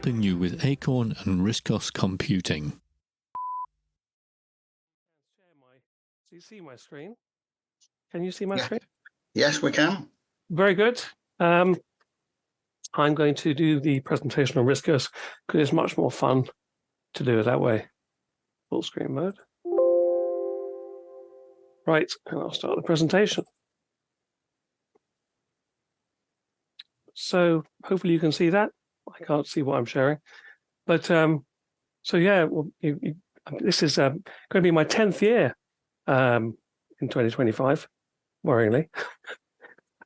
helping you with Acorn and RISCOS computing. Do you see my screen? Can you see my screen? Yes, we can. Very good. I'm going to do the presentation on RISCOS because it's much more fun to do it that way. Full screen mode. Right, and I'll start the presentation. So hopefully you can see that. I can't see what I'm sharing, but so yeah, well, this is going to be my 10th year in 2025. Worryingly,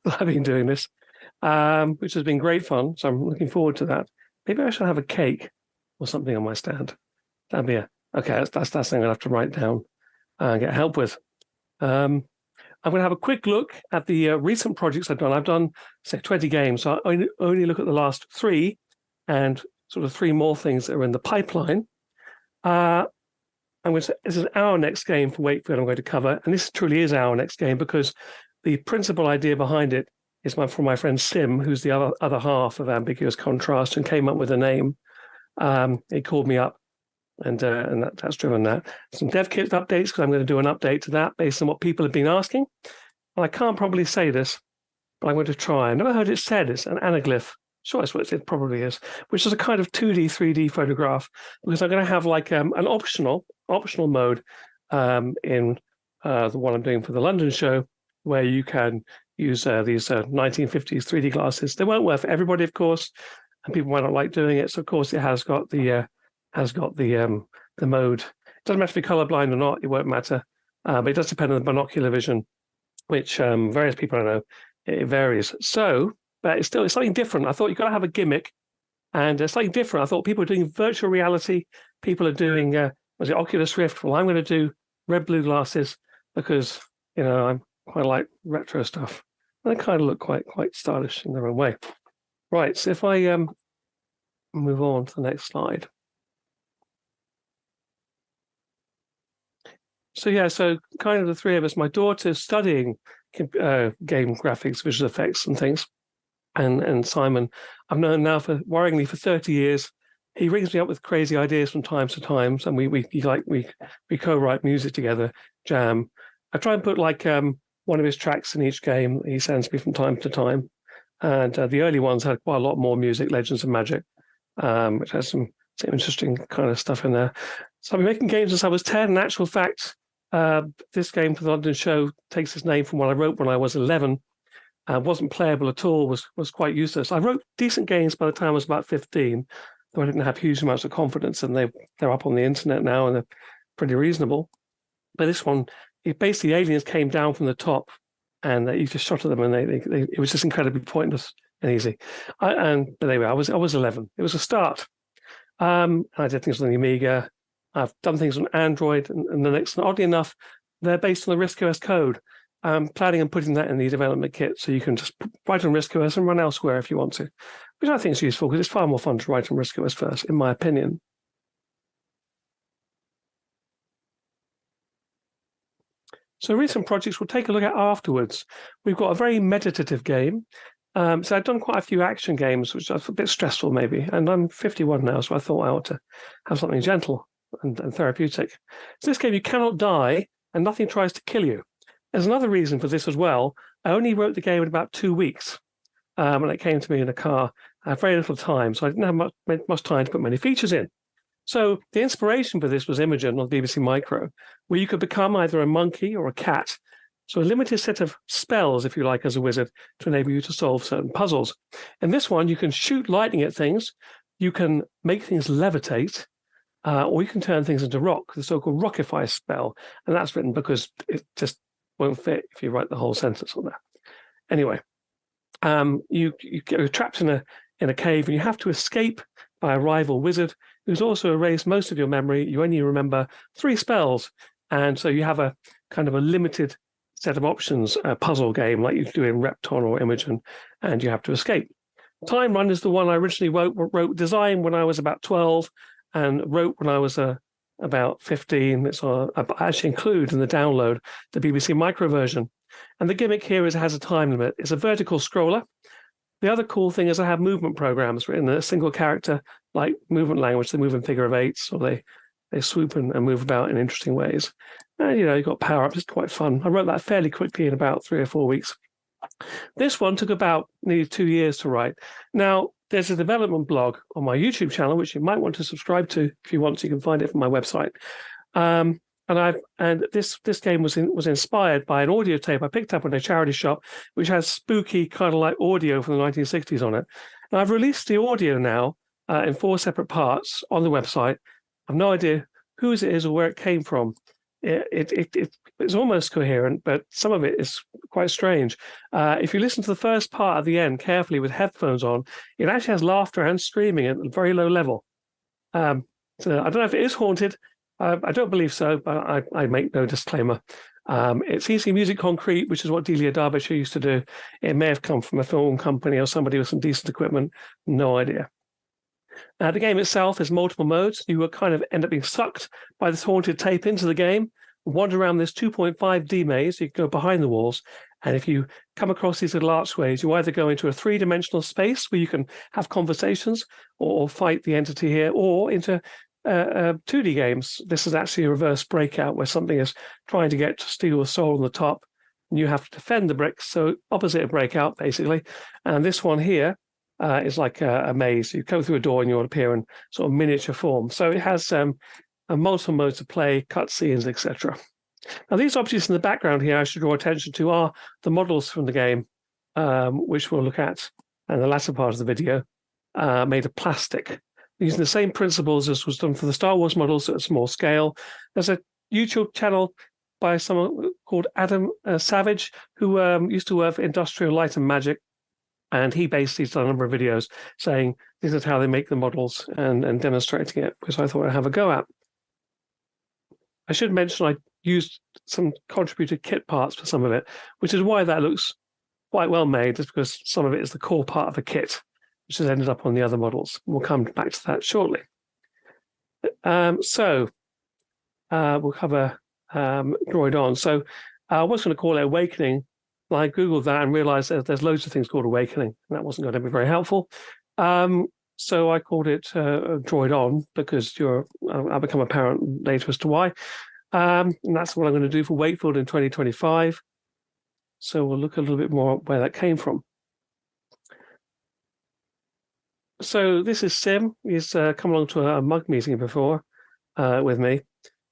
I've been doing this, which has been great fun. So I'm looking forward to that. Maybe I should have a cake or something on my stand. That'd be okay. That's something I'll have to write down and get help with. I'm going to have a quick look at the recent projects I've done. I've done, say, 20 games. So I only look at the last 3 and sort of 3 more things that are in the pipeline. I'm going to say this is our next game for Wakefield I'm going to cover. And this truly is our next game because the principal idea behind it is from my friend Sim, who's the other half of Ambiguous Contrast, and came up with a name. He called me up. And that's driven that. Some dev kit updates, because I'm going to do an update to that based on what people have been asking. And I can't probably say this, but I'm going to try. I've never heard it said. It's an anaglyph. Sure, that's what it probably is, which is a kind of 2D, 3D photograph, because I'm going to have like an optional mode in the one I'm doing for the London show, where you can use these 1950s 3D glasses. They won't work for everybody, of course, and people might not like doing it. So, of course, it has got the mode. It doesn't matter if you're colorblind or not, it won't matter. But it does depend on the binocular vision, which various people I know, it varies. So, but it's something different. I thought you've got to have a gimmick, and it's something different. I thought people are doing virtual reality. People are doing, Oculus Rift? Well, I'm going to do red-blue glasses because, I'm quite like retro stuff. And they kind of look quite stylish in their own way. Right, so if I move on to the next slide. So kind of the 3 of us, my daughter's studying game graphics, visual effects and things. And Simon, I've known now worryingly for 30 years. He rings me up with crazy ideas from time to time. And we co-write music together, jam. I try and put like one of his tracks in each game he sends me from time to time. And the early ones had quite a lot more music, Legends of Magic, which has some interesting kind of stuff in there. So I've been making games since I was 10. In actual fact, this game for the London show takes its name from what I wrote when I was 11. Wasn't playable at all, was quite useless. I wrote decent games by the time I was about 15, though I didn't have huge amounts of confidence, and they're up on the internet now, and they're pretty reasonable. But this one, basically aliens came down from the top, and you just shot at them, and it was just incredibly pointless and easy. But anyway, I was 11. It was a start. I did things on the Amiga. I've done things on Android and Linux. And oddly enough, they're based on the RISC-OS code. I'm planning on putting that in the development kit so you can just write on RISC-OS and run elsewhere if you want to, which I think is useful because it's far more fun to write on RISC-OS first, in my opinion. So recent projects we'll take a look at afterwards. We've got a very meditative game. So I've done quite a few action games, which are a bit stressful maybe. And I'm 51 now, so I thought I ought to have something gentle and therapeutic. So this game, you cannot die and nothing tries to kill you. There's another reason for this as well. I only wrote the game in about 2 weeks when it came to me in a car. I had very little time, so I didn't have much time to put many features in. So the inspiration for this was Imogen on BBC Micro, where you could become either a monkey or a cat. So a limited set of spells, if you like, as a wizard, to enable you to solve certain puzzles. In this one, you can shoot lightning at things, you can make things levitate, or you can turn things into rock, the so-called rockify spell. And that's written because it just won't fit if you write the whole sentence on there. Anyway, you get trapped in a cave and you have to escape by a rival wizard who's also erased most of your memory. You only remember 3 spells. And so you have a kind of a limited set of options, a puzzle game like you do in Repton or Imogen, and you have to escape. Time Run is the one I originally wrote design when I was about 12 and wrote when I was about 15. It's I actually include in the download the BBC Micro version. And the gimmick here is it has a time limit. It's a vertical scroller. The other cool thing is I have movement programs written in a single character, like movement language. They move in figure of eights, or they swoop and move about in interesting ways. And, you've got power-ups. It's quite fun. I wrote that fairly quickly in about 3 or 4 weeks. This one took about nearly 2 years to write. Now, there's a development blog on my YouTube channel, which you might want to subscribe to if you want to. You can find it from my website. And this game was inspired by an audio tape I picked up in a charity shop, which has spooky kind of like audio from the 1960s on it. And I've released the audio now in 4 separate parts on the website. I've no idea whose it is or where it came from. It's almost coherent, but some of it is quite strange. If you listen to the first part at the end carefully with headphones on, it actually has laughter and screaming at a very low level. So I don't know if it is haunted. I don't believe so, but I make no disclaimer. It's easy music concrete, which is what Delia Derbyshire used to do. It may have come from a film company or somebody with some decent equipment. No idea. The game itself is multiple modes. You will kind of end up being sucked by this haunted tape into the game, wander around this 2.5D maze. You can go behind the walls. And if you come across these little archways, you either go into a 3-dimensional space where you can have conversations or fight the entity here, or into 2D games. This is actually a reverse breakout where something is trying to get to steal a soul on the top, and you have to defend the bricks. So opposite a breakout, basically. And this one here is like a maze. You go through a door and you'll appear in sort of miniature form. So it has multiple modes of play, cutscenes, etc. Now, these objects in the background here I should draw attention to are the models from the game, which we'll look at in the latter part of the video, made of plastic, using the same principles as was done for the Star Wars models at a small scale. There's a YouTube channel by someone called Adam Savage, who used to work for Industrial Light and Magic. And he basically done a number of videos saying this is how they make the models and demonstrating it, which I thought I'd have a go at. I should mention I used some contributed kit parts for some of it, which is why that looks quite well made, just because some of it is the core part of the kit, which has ended up on the other models. We'll come back to that shortly. So we'll cover Droid On. So I was going to call it Awakening. I Googled that and realized that there's loads of things called Awakening, and that wasn't going to be very helpful. So I called it Droid On, because I'll become apparent later as to why. And that's what I'm going to do for Wakefield in 2025. So we'll look a little bit more where that came from. So this is Sim. He's come along to a mug meeting before with me.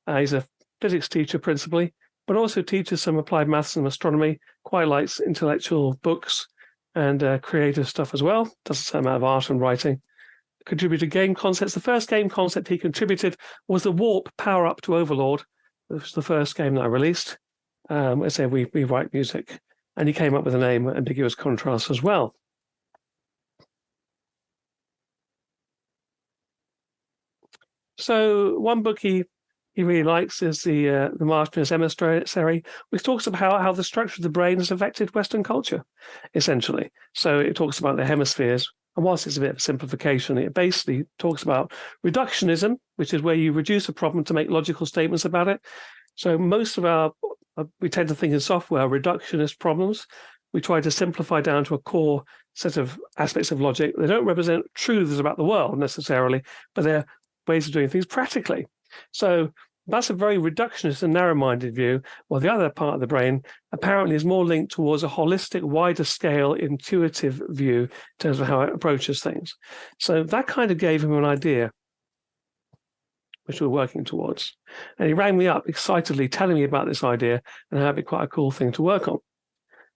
He's a physics teacher principally, but also teaches some applied maths and astronomy, quite likes intellectual books and creative stuff as well. Does a certain amount of art and writing. Contributed game concepts. The first game concept he contributed was the Warp power-up to Overlord. This was the first game that I released. I say we write music. And he came up with the name Ambiguous Contrast as well. So one book he really likes is the Martinus Emissary, which talks about how the structure of the brain has affected Western culture, essentially. So it talks about the hemispheres, and whilst it's a bit of a simplification, it basically talks about reductionism, which is where you reduce a problem to make logical statements about it. So most of we tend to think in software reductionist problems. We try to simplify down to a core set of aspects of logic. They don't represent truths about the world necessarily, but they're ways of doing things practically. So that's a very reductionist and narrow-minded view, while the other part of the brain apparently is more linked towards a holistic, wider scale, intuitive view in terms of how it approaches things. So that kind of gave him an idea, which we're working towards. And he rang me up excitedly, telling me about this idea and how it'd be quite a cool thing to work on.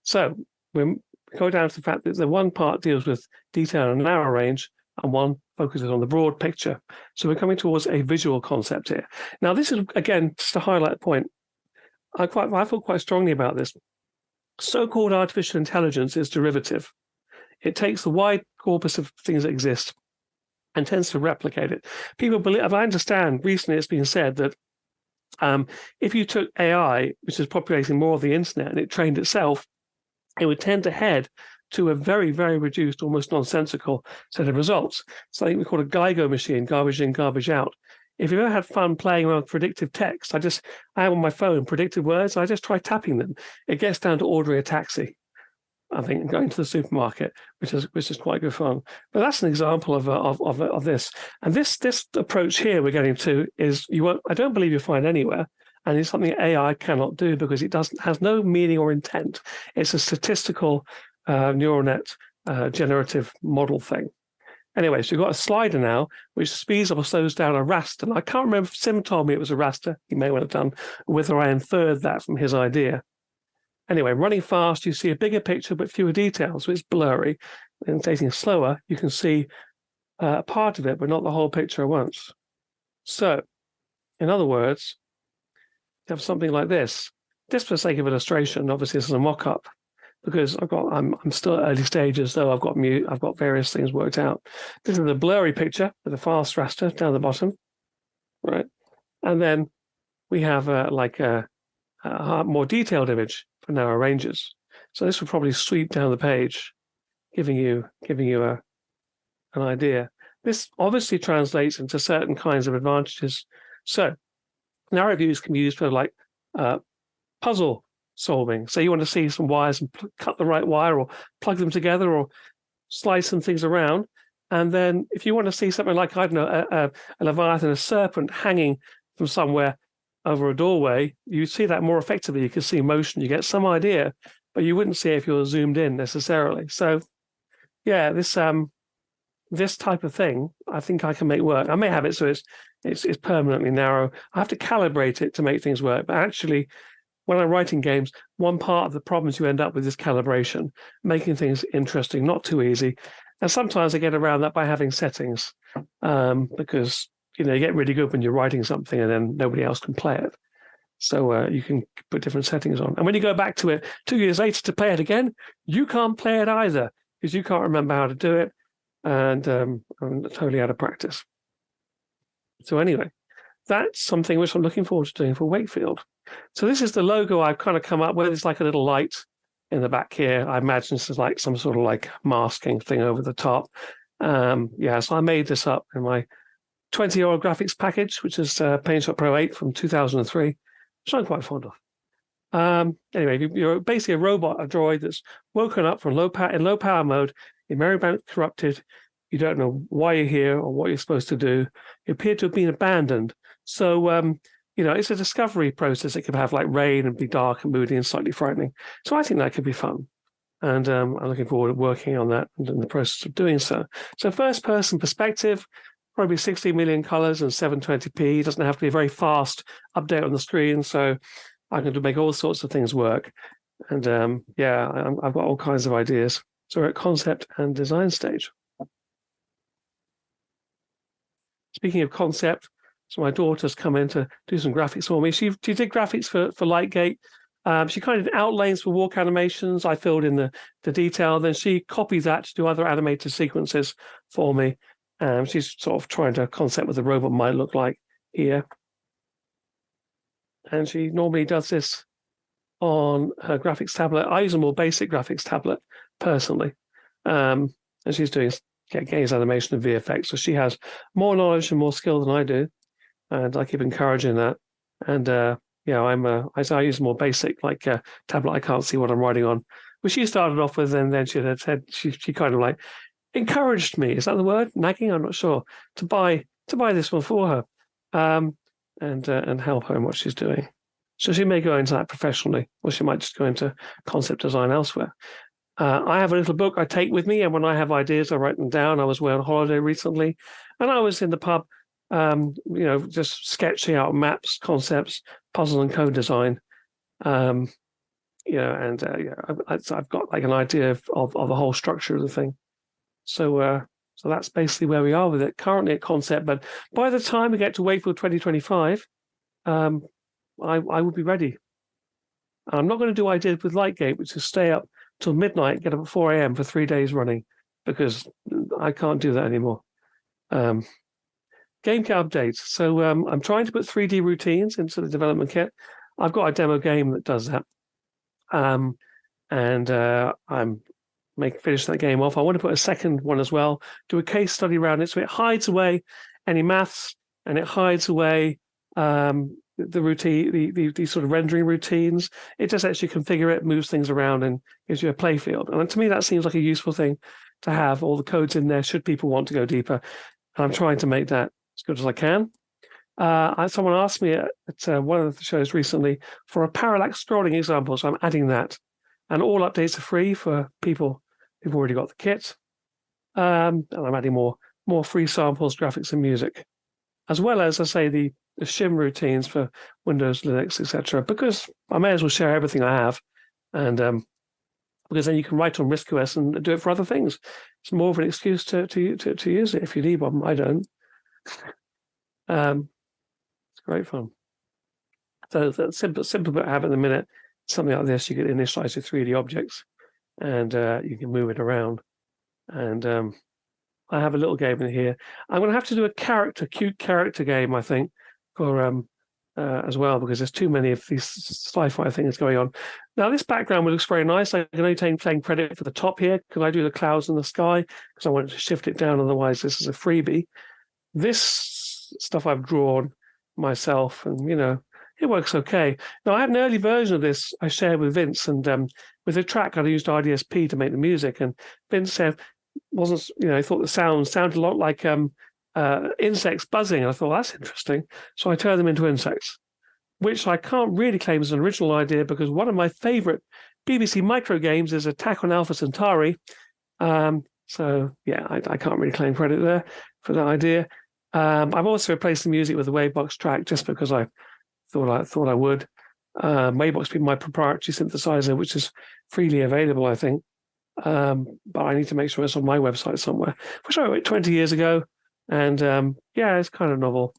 So we go down to the fact that the one part deals with detail and narrow range, and one focuses on the broad picture. So we're coming towards a visual concept here. Now, this is, again, just to highlight a point. I feel quite strongly about this. So-called artificial intelligence is derivative. It takes the wide corpus of things that exist and tends to replicate it. People believe, I understand, recently it's been said that if you took AI, which is populating more of the internet, and it trained itself, it would tend to head to a very, very reduced, almost nonsensical set of results. Something we call a GIGO machine, garbage in, garbage out. If you've ever had fun playing around with predictive text, I have on my phone predicted words, I just try tapping them. It gets down to ordering a taxi. I think, going to the supermarket, which is quite good fun. But that's an example of this. And this approach here we're getting to is I don't believe you'll find anywhere, and it's something AI cannot do because it has no meaning or intent. It's a statistical neural net generative model thing. Anyway, so we've got a slider now, which speeds up or slows down a raster. And I can't remember if Sim told me it was a raster. He may well have done, whether I inferred that from his idea. Anyway, running fast, you see a bigger picture but fewer details, so it's blurry. And taking slower, you can see a part of it, but not the whole picture at once. So, in other words, you have something like this. Just for the sake of illustration, obviously this is a mock-up, because I'm still at early stages, though I've got various things worked out. This is a blurry picture with a fast raster down the bottom, right? And then we have a more detailed image for narrow ranges. So this will probably sweep down the page, giving you an idea. This obviously translates into certain kinds of advantages. So narrow views can be used for like puzzle solving. So you want to see some wires and cut the right wire, or plug them together, or slice some things around. And then if you want to see something like, I don't know, a leviathan, a serpent hanging from somewhere over a doorway, you see that more effectively. You can see motion, you get some idea, but you wouldn't see it if you're zoomed in necessarily. So yeah, this type of thing, I think I can make work. I may have it so it's permanently narrow. I have to calibrate it to make things work. But actually, when I'm writing games, one part of the problems you end up with is calibration, making things interesting, not too easy. And sometimes I get around that by having settings, because you get really good when you're writing something and then nobody else can play it. So you can put different settings on. And when you go back to it 2 years later to play it again, you can't play it either because you can't remember how to do it, and I'm totally out of practice. So anyway, that's something which I'm looking forward to doing for Wakefield. So this is the logo I've kind of come up with. It's like a little light in the back here. I imagine this is like some sort of like masking thing over the top. Yeah, so I made this up in my 20-year-old graphics package, which is PaintShop Pro 8 from 2003, which I'm quite fond of. Anyway, you're basically a robot, a droid that's woken up from in low power mode, your memory bank corrupted. You don't know why you're here or what you're supposed to do. You appear to have been abandoned. So, it's a discovery process. It could have like rain and be dark and moody and slightly frightening. So I think that could be fun. And I'm looking forward to working on that and in the process of doing so. So first person perspective, probably 60 million colors and 720p. It doesn't have to be a very fast update on the screen. So I can make all sorts of things work. And I've got all kinds of ideas. So we're at concept and design stage. Speaking of concept, so my daughter's come in to do some graphics for me. She did graphics for Lightgate. She kind of did outlines for walk animations. I filled in the detail. Then she copied that to do other animated sequences for me. She's sort of trying to concept what the robot might look like here. And she normally does this on her graphics tablet. I use a more basic graphics tablet personally. And she's doing games animation and VFX. So she has more knowledge and more skill than I do. And I keep encouraging that. And I use more basic, like tablet. I can't see what I'm writing on, which she started off with, and then she had said she kind of like encouraged me. Is that the word? Nagging? I'm not sure. To buy this one for her, and help her in what she's doing. So she may go into that professionally, or she might just go into concept design elsewhere. I have a little book I take with me, and when I have ideas, I write them down. I was away on holiday recently, and I was in the pub, just sketching out maps, concepts, puzzle and code design. I've got like an idea of the whole structure of the thing. So that's basically where we are with it currently at concept. But by the time we get to Wakefield 2025, I will be ready. I'm not going to do what I did with Lightgate, which is stay up till midnight, get up at 4 a.m. for 3 days running, because I can't do that anymore. Game kit updates. So I'm trying to put 3D routines into the development kit. I've got a demo game that does that. I'm finish that game off. I want to put a second one as well, do a case study around it. So it hides away any maths, and it hides away the routine, the sort of rendering routines. It just lets you configure it, moves things around, and gives you a play field. And to me, that seems like a useful thing to have all the codes in there should people want to go deeper. And I'm trying to make that as good as I can. Someone asked me at one of the shows recently for a parallax scrolling example, so I'm adding that. And all updates are free for people who've already got the kit. And I'm adding more free samples, graphics, and music, as well as, I say, the shim routines for Windows, Linux, etc. Because I may as well share everything I have, and because then you can write on RISC-OS and do it for other things. It's more of an excuse to use it if you need one. I don't. It's great fun. So the simple bit I have in the minute, something like this, you can initialize your 3D objects, and you can move it around. And I have a little game in here. I'm going to have to do a cute character game, I think, for as well, because there's too many of these sci-fi things going on. Now, this background looks very nice. I can only take credit for the top here because I do the clouds in the sky because I wanted to shift it down. Otherwise, this is a freebie. This stuff I've drawn myself, and it works okay. Now, I had an early version of this I shared with Vince, and with the track I used RDSP to make the music, and Vince said he thought the sound sounded a lot like insects buzzing. And I thought, that's interesting. So I turned them into insects, which I can't really claim as an original idea because one of my favorite BBC micro games is Attack on Alpha Centauri. So yeah, I can't really claim credit there for that idea. I've also replaced the music with the Wavebox track just because I thought I would. Wavebox being my proprietary synthesizer, which is freely available, I think. But I need to make sure it's on my website somewhere, which I wrote 20 years ago. And yeah, it's kind of novel.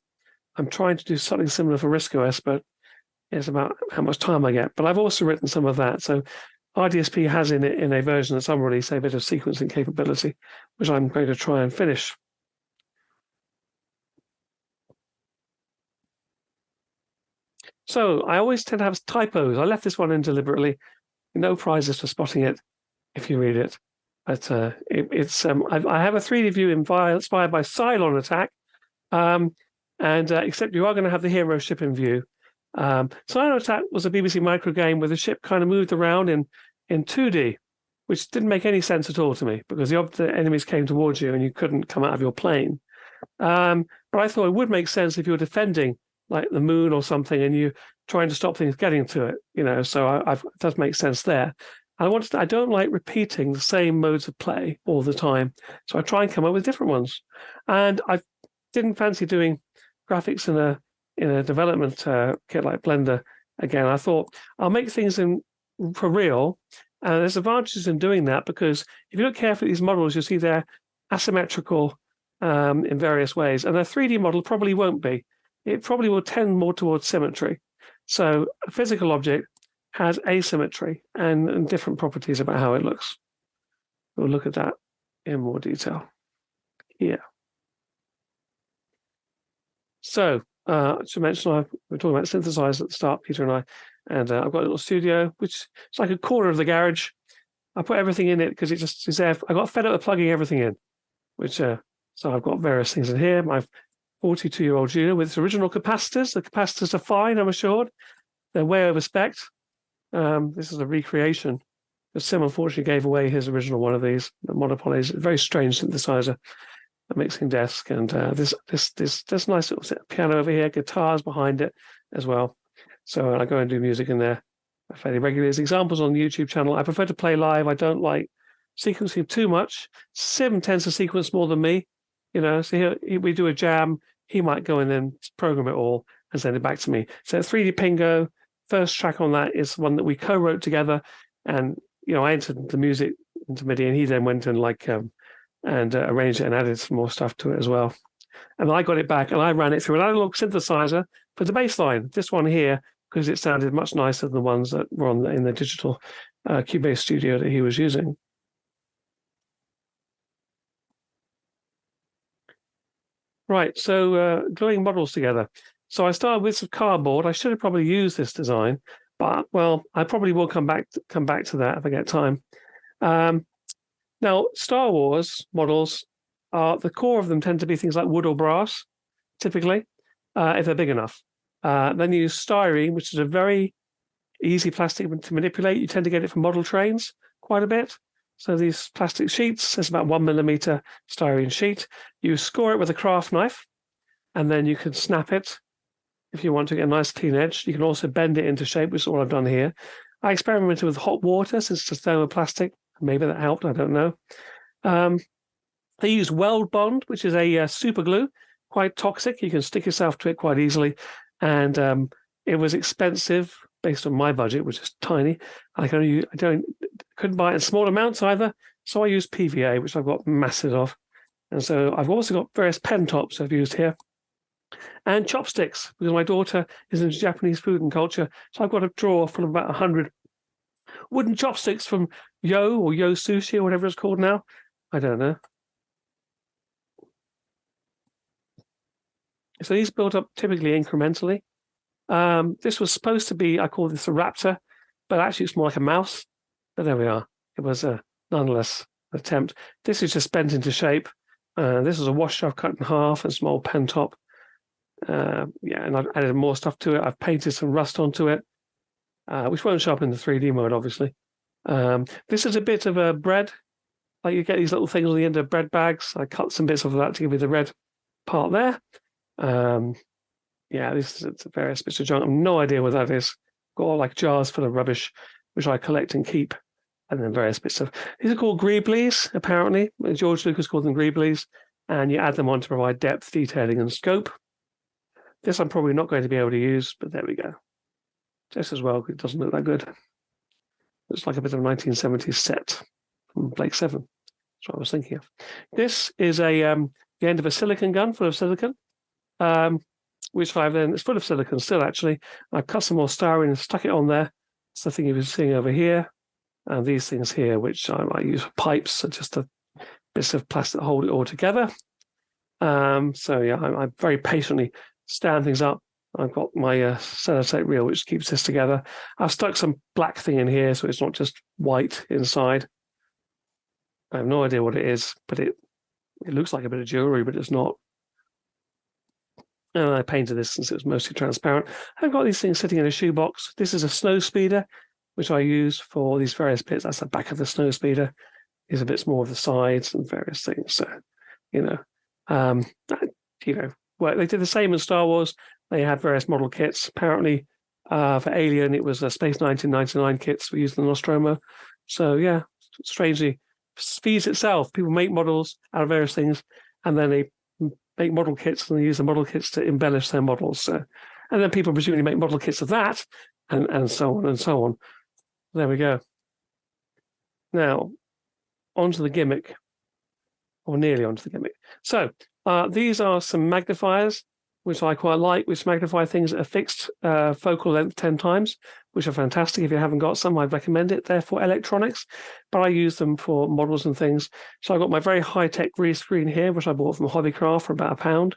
I'm trying to do something similar for RISC-OS, but it's about how much time I get. But I've also written some of that. So RDSP has in it, in a version that's unreleased, a bit of sequencing capability, which I'm going to try and finish. So I always tend to have typos. I left this one in deliberately. No prizes for spotting it if you read it. But I have a 3D view inspired by Cylon Attack, except you are going to have the hero ship in view. Cylon Attack was a BBC micro game where the ship kind of moved around in 2D, which didn't make any sense at all to me because the enemies came towards you and you couldn't come out of your plane. But I thought it would make sense if you were defending like the moon or something and you trying to stop things getting to it, so it does make sense there. I don't like repeating the same modes of play all the time, so I try and come up with different ones. And I didn't fancy doing graphics in a development kit like Blender again. I thought I'll make things for real, and there's advantages in doing that because if you look carefully at these models, you'll see they're asymmetrical in various ways, and a 3D model probably won't be. It probably will tend more towards symmetry. So a physical object has asymmetry and different properties about how it looks. We'll look at that in more detail here. So, to mention, we were talking about synthesizers at the start, Peter and I've got a little studio, which is like a corner of the garage. I put everything in it because it just is there. I got fed up with plugging everything in, so I've got various things in here. My 42-year-old Juno with its original capacitors. The capacitors are fine, I'm assured. They're way over spec'd. This is a recreation. Sim unfortunately gave away his original one of these, the Monopoly. A very strange synthesizer, a mixing desk, and this nice little piano over here, guitars behind it as well. So I go and do music in there fairly regularly. There's examples on the YouTube channel. I prefer to play live. I don't like sequencing too much. Sim tends to sequence more than me. So here we do a jam. He might go and then program it all and send it back to me. So 3D Pingo, first track on that is one that we co-wrote together, and I entered the music into MIDI, and he then went and arranged it and added some more stuff to it as well. And I got it back and I ran it through an analog synthesizer for the bass line. This one here, because it sounded much nicer than the ones that were in the digital Cubase studio that he was using. Right, so gluing models together. So I started with some cardboard. I should have probably used this design, but I probably will come back to that if I get time. Now, Star Wars models the core of them tend to be things like wood or brass, typically, if they're big enough. Then you use styrene, which is a very easy plastic to manipulate. You tend to get it from model trains quite a bit. So these plastic sheets, there's about 1 millimeter styrene sheet. You score it with a craft knife, and then you can snap it if you want to get a nice clean edge. You can also bend it into shape, which is what I've done here. I experimented with hot water since it's thermoplastic. Maybe that helped, I don't know. They use Weld Bond, which is a super glue, quite toxic. You can stick yourself to it quite easily. And it was expensive based on my budget, which is tiny. I couldn't buy it in small amounts either. So I used PVA, which I've got masses of. And so I've also got various pen tops I've used here. And chopsticks, because my daughter is into Japanese food and culture. So I've got a drawer full of about 100 wooden chopsticks from Yo or Yo Sushi or whatever it's called now. I don't know. So these built up typically incrementally. This was supposed to be, I call this a raptor, but actually it's more like a mouse. But there we are. It was nonetheless an attempt. This is just bent into shape. This is a washer I've cut in half and a small pen top. And I've added more stuff to it. I've painted some rust onto it, which won't show up in the 3D mode, obviously. This is a bit of a bread. Like you get these little things on the end of bread bags. I cut some bits of that to give me the red part there. This is various bits of junk. I have no idea what that is. Got all like jars full of rubbish, which I collect and keep. And then various bits of, these are called greeblies, apparently. George Lucas called them greeblies. And you add them on to provide depth, detailing, and scope. This I'm probably not going to be able to use, but there we go. Just as well, it doesn't look that good. Looks like a bit of a 1970s set from Blake 7. That's what I was thinking of. This is the end of a silicon gun full of silicon, which I've then, it's full of silicon still actually. I've cut some more styrene and stuck it on there. It's the thing you've been seeing over here. And these things here, which I might use for pipes, are just bits of plastic that hold it all together. I very patiently stand things up. I've got my sellotape reel, which keeps this together. I've stuck some black thing in here, so it's not just white inside. I have no idea what it is, but it looks like a bit of jewelry, but it's not. And I painted this since it was mostly transparent. I've got these things sitting in a shoebox. This is a snow speeder, which I use for these various bits. That's the back of the snow speeder. These are bits more of the sides and various things. So, well, they did the same in Star Wars. They had various model kits. Apparently, for Alien, it was Space 1999 kits we used in Nostromo. So, yeah, strangely, feeds itself. People make models out of various things, and then they make model kits, and they use the model kits to embellish their models. So, and then people presumably make model kits of that, and so on and so on. There we go. Now, onto the gimmick, or nearly onto the gimmick. So, these are some magnifiers, which I quite like, which magnify things at a fixed focal length 10 times, which are fantastic. If you haven't got some, I'd recommend it. They're for electronics, but I use them for models and things. So I've got my very high-tech rescreen here, which I bought from Hobbycraft for about £1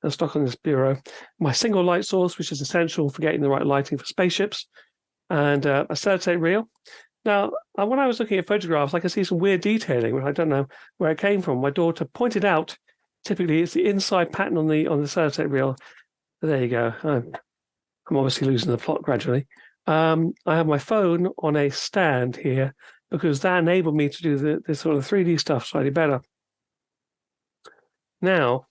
and stuck on this bureau. My single light source, which is essential for getting the right lighting for spaceships, and a sellotape reel. Now, when I was looking at photographs, I could see some weird detailing, which I don't know where it came from. My daughter pointed out, typically it's the inside pattern on the sellotape reel. There you go. I'm obviously losing the plot gradually. I have my phone on a stand here because that enabled me to do this sort of 3D stuff slightly better. Now,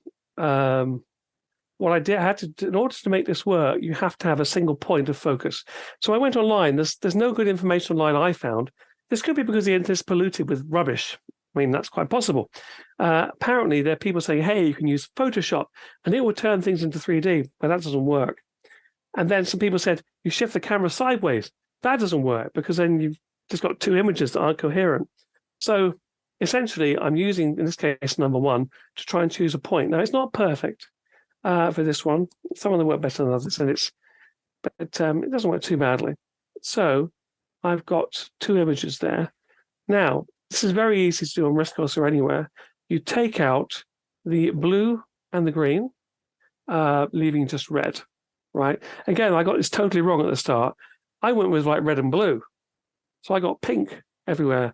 what I had to do, in order to make this work, you have to have a single point of focus. So I went online. There's no good information online I found. This could be because the internet's polluted with rubbish. I mean, that's quite possible. Apparently, there are people saying, hey, you can use Photoshop and it will turn things into 3D, but that doesn't work. And then some people said, you shift the camera sideways. That doesn't work because then you've just got two images that aren't coherent. So essentially, I'm using, in this case, number one, to try and choose a point. Now, it's not perfect for this one. Some of them work better than others, but it doesn't work too badly. So I've got two images there. Now, this is very easy to do on Riscos or anywhere. You take out the blue and the green, leaving just red, right? Again, I got this totally wrong at the start. I went with like red and blue. So I got pink everywhere.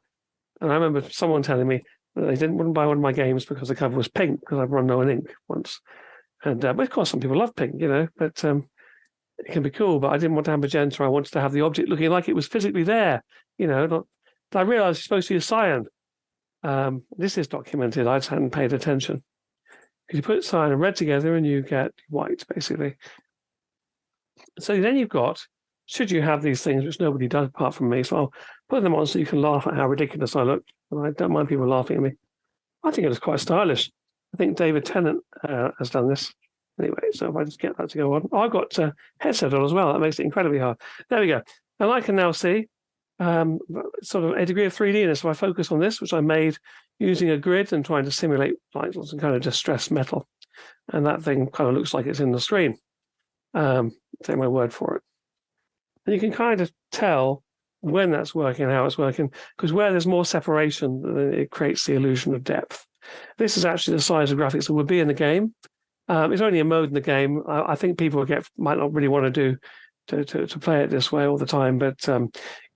And I remember someone telling me that they wouldn't buy one of my games because the cover was pink because I've run no ink once. And but of course, some people love pink, but it can be cool, but I didn't want to have magenta. I wanted to have the object looking like it was physically there, not. But I realized it's supposed to use cyan. This is documented. I just hadn't paid attention. You put cyan and red together and you get white, basically. So then you've got, should you have these things, which nobody does apart from me, so I'll put them on so you can laugh at how ridiculous I look. And I don't mind people laughing at me. I think it was quite stylish. I think David Tennant has done this. Anyway, so if I just get that to go on. Oh, I've got headset on as well. That makes it incredibly hard. There we go. And I can now see sort of a degree of 3D-ness. So I focus on this, which I made using a grid and trying to simulate like some kind of distressed metal. And that thing kind of looks like it's in the screen. Take my word for it. And you can kind of tell when that's working and how it's working, because where there's more separation, it creates the illusion of depth. This is actually the size of graphics that would be in the game. It's only a mode in the game. I think people might not really want to play it this way all the time, but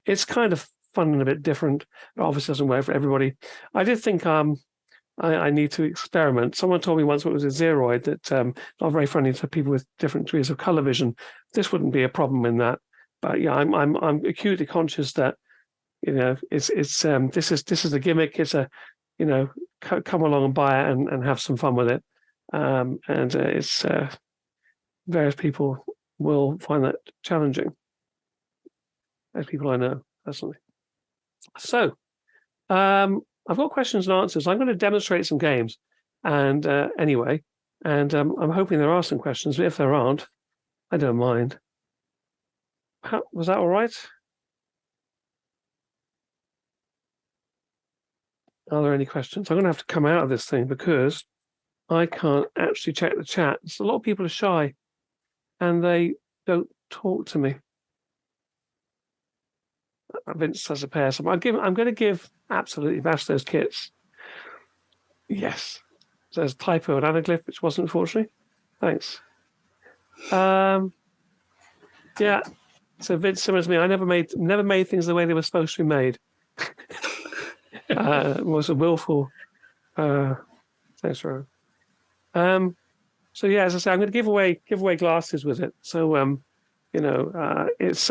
it's kind of fun and a bit different. It obviously doesn't work for everybody. I did think I need to experiment. Someone told me once when it was a Zeroid that not very friendly to people with different degrees of color vision. This wouldn't be a problem in that. But yeah, I'm acutely conscious that this is a gimmick. It's a come along and buy it and have some fun with it. It's various people will find that challenging. As people I know personally. So I've got questions and answers. I'm going to demonstrate some games, and anyway, and I'm hoping there are some questions. But if there aren't, I don't mind. Was that all right? Are there any questions? I'm going to have to come out of this thing because I can't actually check the chat. So a lot of people are shy, and they don't talk to me. Vince has a pair. So I'm going to give absolutely bash those kits. Yes. So there's typo and anaglyph, which wasn't, unfortunately. Thanks. Yeah. So Vince, similar to me, I never made things the way they were supposed to be made. It was a willful. Thanks, Ron. So yeah, as I say, I'm going to give away glasses with it. So it's.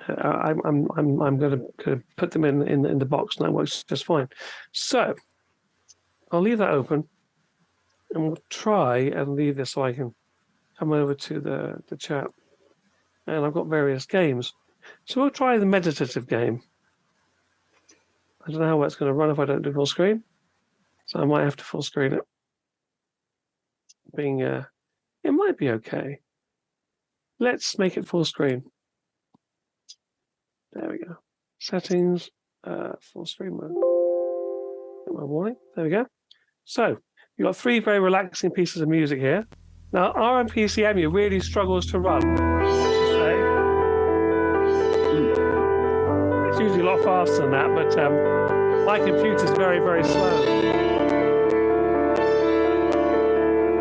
I'm going to put them in the box, and that works just fine. So I'll leave that open, and we'll try and leave this so I can come over to the chat. And I've got various games, so we'll try the meditative game. I don't know how it's going to run if I don't do full screen, so I might have to full screen it. It might be okay. Let's make it full screen. There we go. Settings, full screen mode. Get my warning. There we go. So you've got 3 very relaxing pieces of music here. Now RMPCMU really struggles to run. It's usually a lot faster than that, but my computer's very, very slow.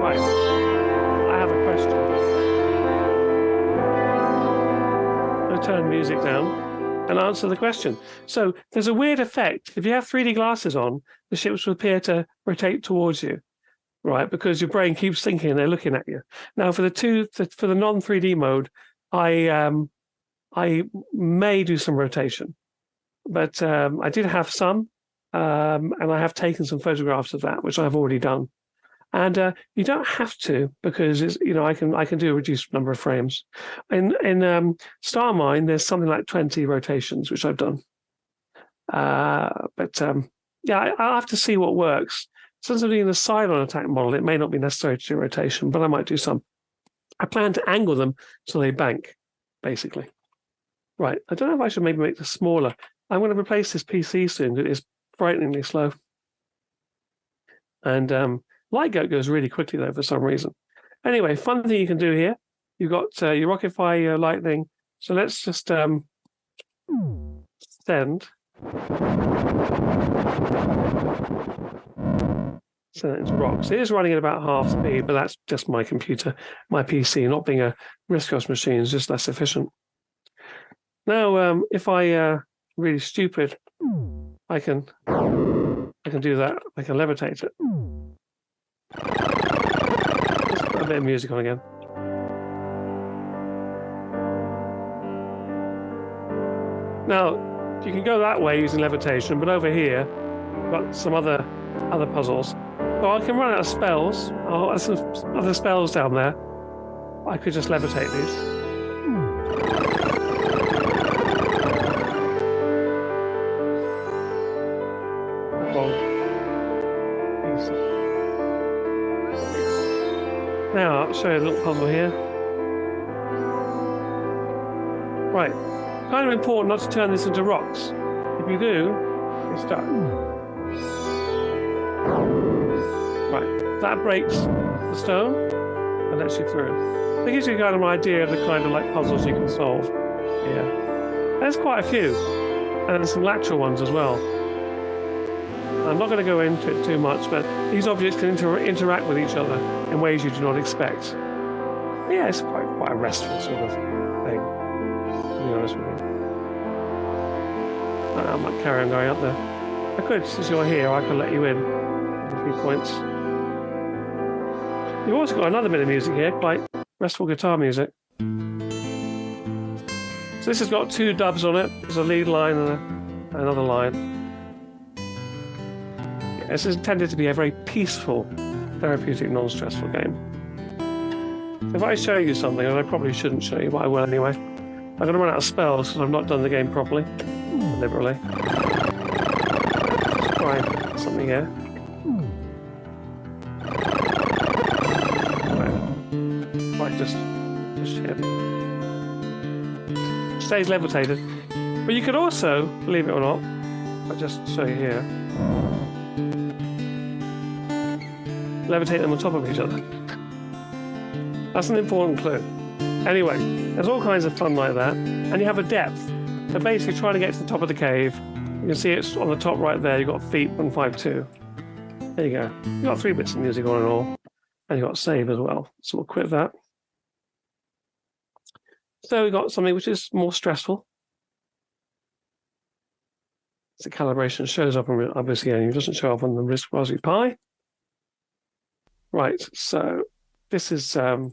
Right. I have a question. I'm going to turn the music down and answer the question. So there's a weird effect. If you have 3D glasses on, the ships will appear to rotate towards you, right? Because your brain keeps thinking and they're looking at you. Now, for the non-3D mode, I may do some rotation, but I did have some, and I have taken some photographs of that, which I've already done. And you don't have to, because I can do a reduced number of frames. In Starmine, there's something like 20 rotations, which I've done. But I'll have to see what works. Since I'm doing the Cylon attack model, it may not be necessary to do rotation, but I might do some. I plan to angle them so they bank, basically. Right. I don't know if I should maybe make this smaller. I'm going to replace this PC soon because it's frighteningly slow. And Lightgoat goes really quickly, though, for some reason. Anyway, fun thing you can do here. You've got your Rocketfy Lightning. So let's just send. So it's ROCC. It is running at about half speed, but that's just my computer, my PC. Not being a RISC-OS machine is just less efficient. Now, if I really stupid, I can do that. I can levitate it. Let's put a bit of music on again. Now, you can go that way using levitation, but over here, we've got some other puzzles. So I can run out of spells. Oh, there's some other spells down there. I could just levitate these. Now, I'll show you a little puzzle here. Right. Kind of important not to turn this into rocks. If you do, you're stuck. Right. That breaks the stone and lets you through. It gives you kind of an idea of the kind of like puzzles you can solve. Yeah. There's quite a few. And there's some lateral ones as well. I'm not going to go into it too much, but these objects can interact with each other in ways you do not expect. Yeah, it's quite a restful sort of thing, to be honest with you. I might carry on going up there. I could, since you're here, I could let you in with a few points. You've also got another bit of music here, quite restful guitar music. So this has got two dubs on it. There's a lead line and another line. This is intended to be a very peaceful, therapeutic, non-stressful game. So if I show you something, and I probably shouldn't show you, but I will anyway. I'm going to run out of spells because I've not done the game properly, deliberately. Let's try something here. Right, just here. Stays levitated. But you could also, believe it or not, I'll just show you here. Levitate them on top of each other. That's an important clue. Anyway, there's all kinds of fun like that. And you have a depth. So basically trying to get to the top of the cave, you can see it's on the top right there, you've got feet 152. There you go. You've got 3 bits of music on and all. And you've got save as well. So we'll quit that. So we've got something which is more stressful. The calibration shows up on, obviously, and it doesn't show up on the Raspberry Pi. Right, so this is now,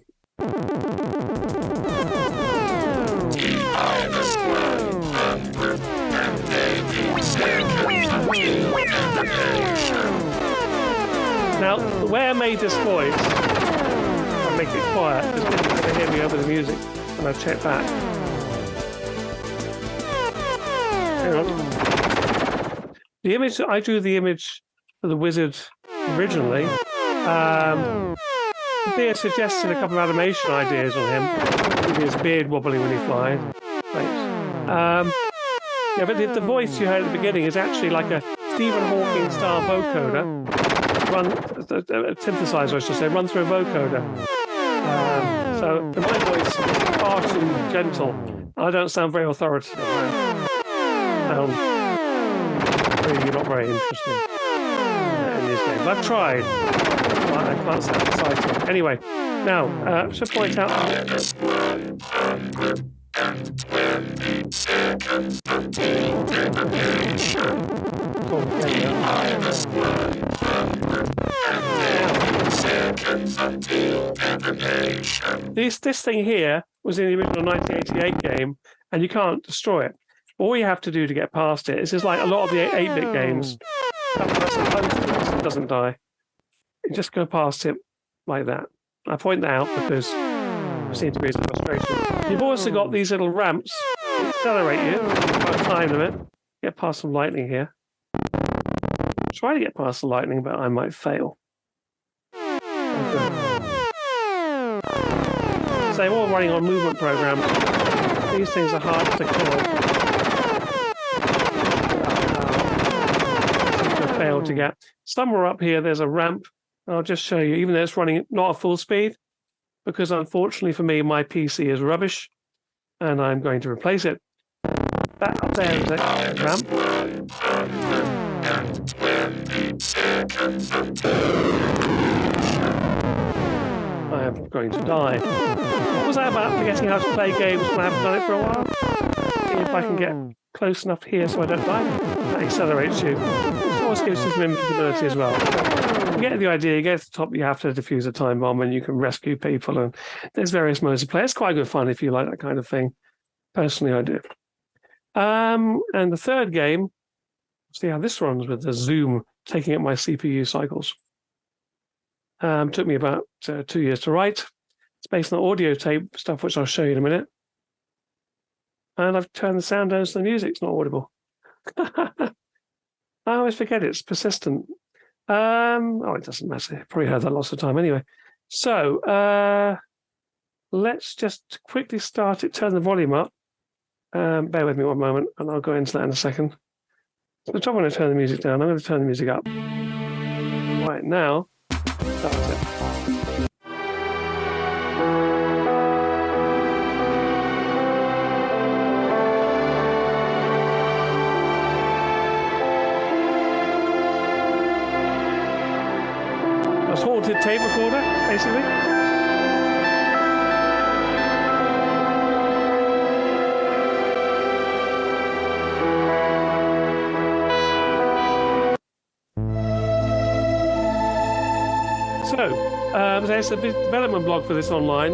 where I made this voice, I make it quiet because people are going to hear me over the music when I check back. Hang on. The image, I drew the image for the wizard originally. Thea suggested a couple of animation ideas on him. Maybe his beard wobbling when he flies. Thanks. Yeah, but the voice you heard at the beginning is actually like a Stephen Hawking style vocoder. A synthesizer, I should say, run through a vocoder. So my voice is far too gentle. I don't sound very authoritative. Really not very interesting in this game. I've tried. I can't sound exciting. Anyway, now, I should point out. Cool. This thing here was in the original 1988 game, and you can't destroy it. All you have to do to get past it is just like a lot of the 8-bit games. It doesn't die. You just go past it like that. I point that out because there seems to be some frustration. You've also got these little ramps that accelerate you by a time limit. Get past some lightning here. Try to get past the lightning, but I might fail. So they're all running on movement programs. These things are hard to kill. Failed to get. Somewhere up here, there's a ramp. I'll just show you, even though it's running not at full speed, because unfortunately for me, my PC is rubbish, and I'm going to replace it. That up there is a ramp. I am going to die. What was that about forgetting how to play games when I haven't done it for a while? See if I can get close enough here so I don't die. That accelerates you. It also gives you some invincibility as well. You get the idea. You get to the top, you have to defuse a time bomb and you can rescue people. And there's various modes of play. It's quite good fun if you like that kind of thing. Personally, I do. And the third game, see how this runs with the zoom taking up my CPU cycles. Took me about 2 years to write. It's based on audio tape stuff, which I'll show you in a minute. And I've turned the sound down so the music's not audible. I always forget it's persistent. Oh, it doesn't matter. Probably heard that lots of time anyway. So let's just quickly start it, turn the volume up. Bear with me one moment, and I'll go into that in a second. So I'm going to turn the music down. I'm going to turn the music up. Right now, start it. That's haunted tape recorder, basically. So there's a development blog for this online.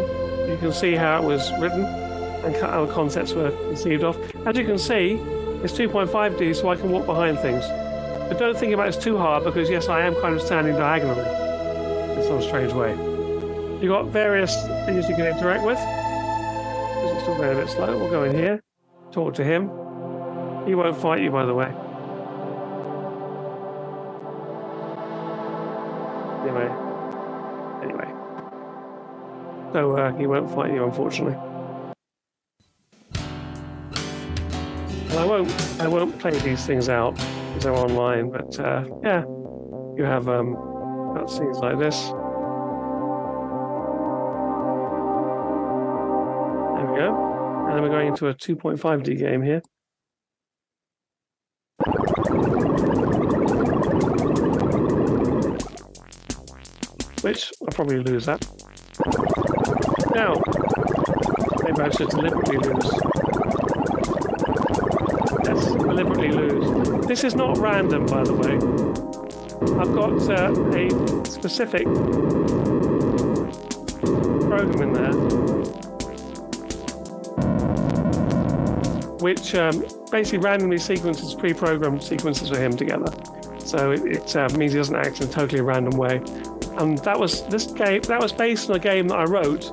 You can see how it was written and how the concepts were conceived of. As you can see, it's 2.5D, so I can walk behind things. But don't think about it too hard, because yes, I am kind of standing diagonally in some strange way. You've got various things you can interact with. This is still going a bit slow. We'll go in here, talk to him. He won't fight you, by the way. Anyway. So he won't fight you, unfortunately. And I won't play these things out because they're online, but yeah, you have cutscenes like this. There we go. And then we're going into a 2.5D game here. Which I'll probably lose that. Now, maybe I should deliberately lose. Yes, deliberately lose. This is not random, by the way. I've got a specific program in there, which basically randomly sequences pre-programmed sequences for him together. So it means he doesn't act in a totally random way. And that was based on a game that I wrote,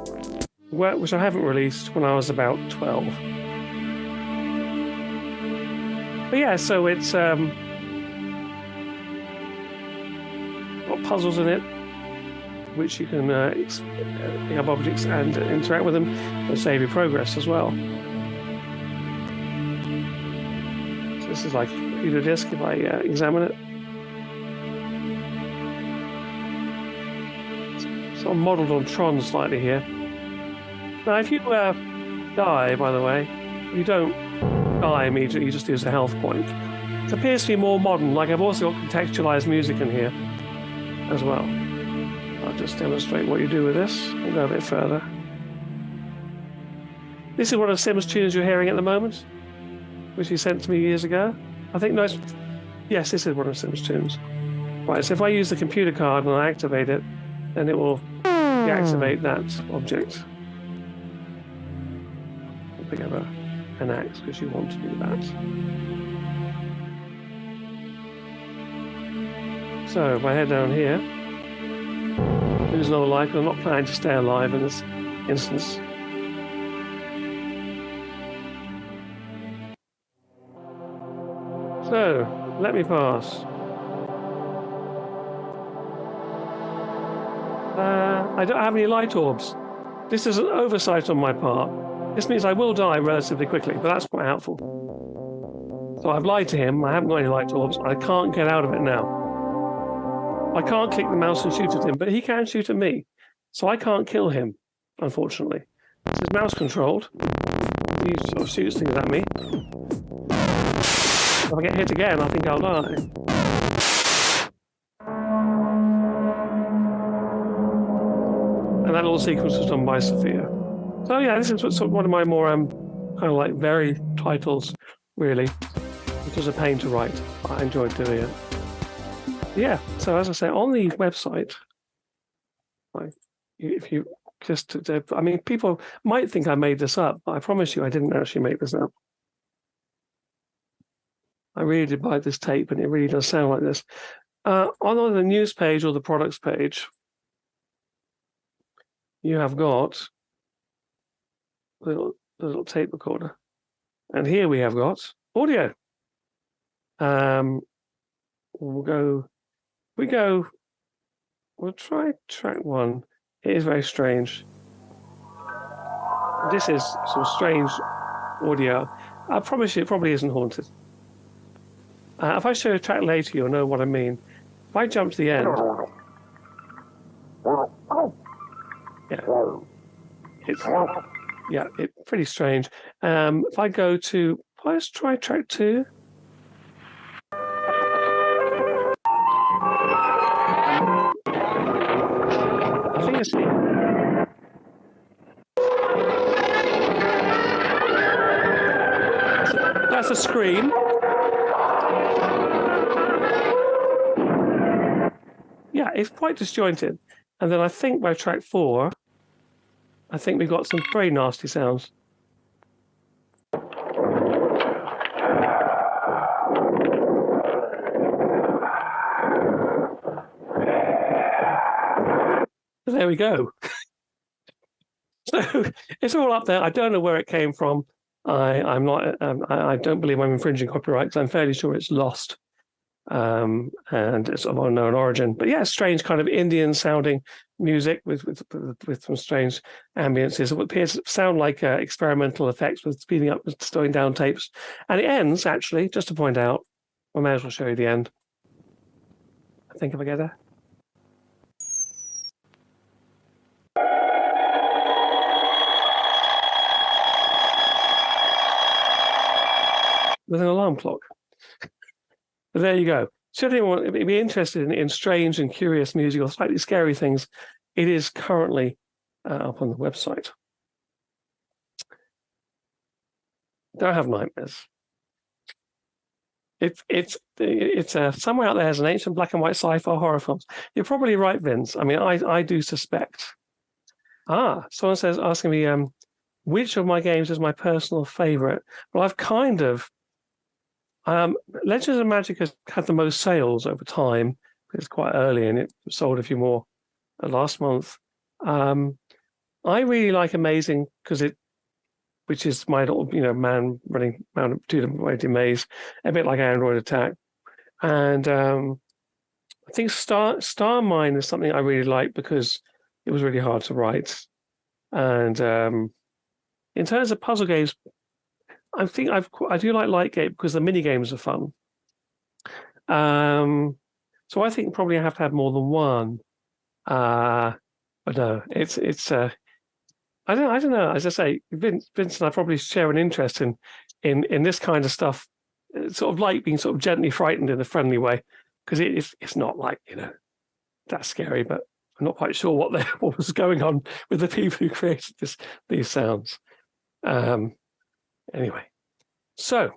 which I haven't released, when I was about 12. But yeah, so it's got puzzles in it, which you can have objects and interact with them and save your progress as well. So this is like a disk if I examine it. Sort of modelled on Tron slightly here. Now, if you die, by the way, you don't die immediately, you just use a health point. It appears to be more modern, like I've also got contextualized music in here as well. I'll just demonstrate what you do with this. We'll go a bit further. This is one of the Sims tunes you're hearing at the moment, which he sent to me years ago. I think yes, this is one of the Sims tunes. Right, so if I use the computer card and I activate it, then it will deactivate that object. I'll pick up an axe because you want to do that. So if I head down here, there's another life. I'm not planning to stay alive in this instance. So let me pass. I don't have any light orbs. This is an oversight on my part. This means I will die relatively quickly, but that's quite helpful. So I've lied to him. I haven't got any light orbs. I can't get out of it now. I can't click the mouse and shoot at him, but he can shoot at me. So I can't kill him, unfortunately. This is mouse controlled. He sort of shoots things at me. If I get hit again, I think I'll die. And that little sequence was done by Sophia. So yeah, this is sort of one of my more kind of like varied titles, really. It was a pain to write, but I enjoyed doing it. Yeah, so as I say, on the website, if you just, I mean, people might think I made this up, but I promise you I didn't actually make this up. I really did buy this tape, and it really does sound like this. On the news page or the products page, you have got the little tape recorder, and here we have got audio. We'll try track 1. It is very strange. This is some strange audio. I promise you, it probably isn't haunted. If I show you a track later, you'll know what I mean. If I jump to the end, it's pretty strange. If I go to, let's try track 2. I think it's here. That's a scream. Yeah, it's quite disjointed. And then I think by track 4, I think we've got some very nasty sounds. There we go. So it's all up there. I don't know where it came from. I'm not. I don't believe I'm infringing copyright because I'm fairly sure it's lost, and it's of unknown origin. But yeah, strange kind of Indian-sounding music with some strange ambiences. It appears to sound like experimental effects with speeding up and slowing down tapes. And it ends actually. Just to point out, I may as well show you the end. I think if I get there. With an alarm clock. But there you go. So if anyone would be interested in strange and curious music or slightly scary things, it is currently up on the website. Don't have nightmares. It's somewhere out there as an ancient black and white sci-fi horror films. You're probably right, Vince. I mean, I do suspect. Someone says asking me which of my games is my personal favorite. Well, I've kind of. Legends of Magic has had the most sales over time. It's quite early and it sold a few more last month. I really like Amazing which is my little, man running around a two-dimensional maze, a bit like Android Attack. And I think Star Mine is something I really like because it was really hard to write. And in terms of puzzle games, I think I do like Lightgate because the mini games are fun. So I think probably I have to have more than one. But no, it's I don't know. As I say, Vince and I probably share an interest in this kind of stuff. It's sort of like being sort of gently frightened in a friendly way, because it's not like that scary, but I'm not quite sure what was going on with the people who created these sounds. Anyway, so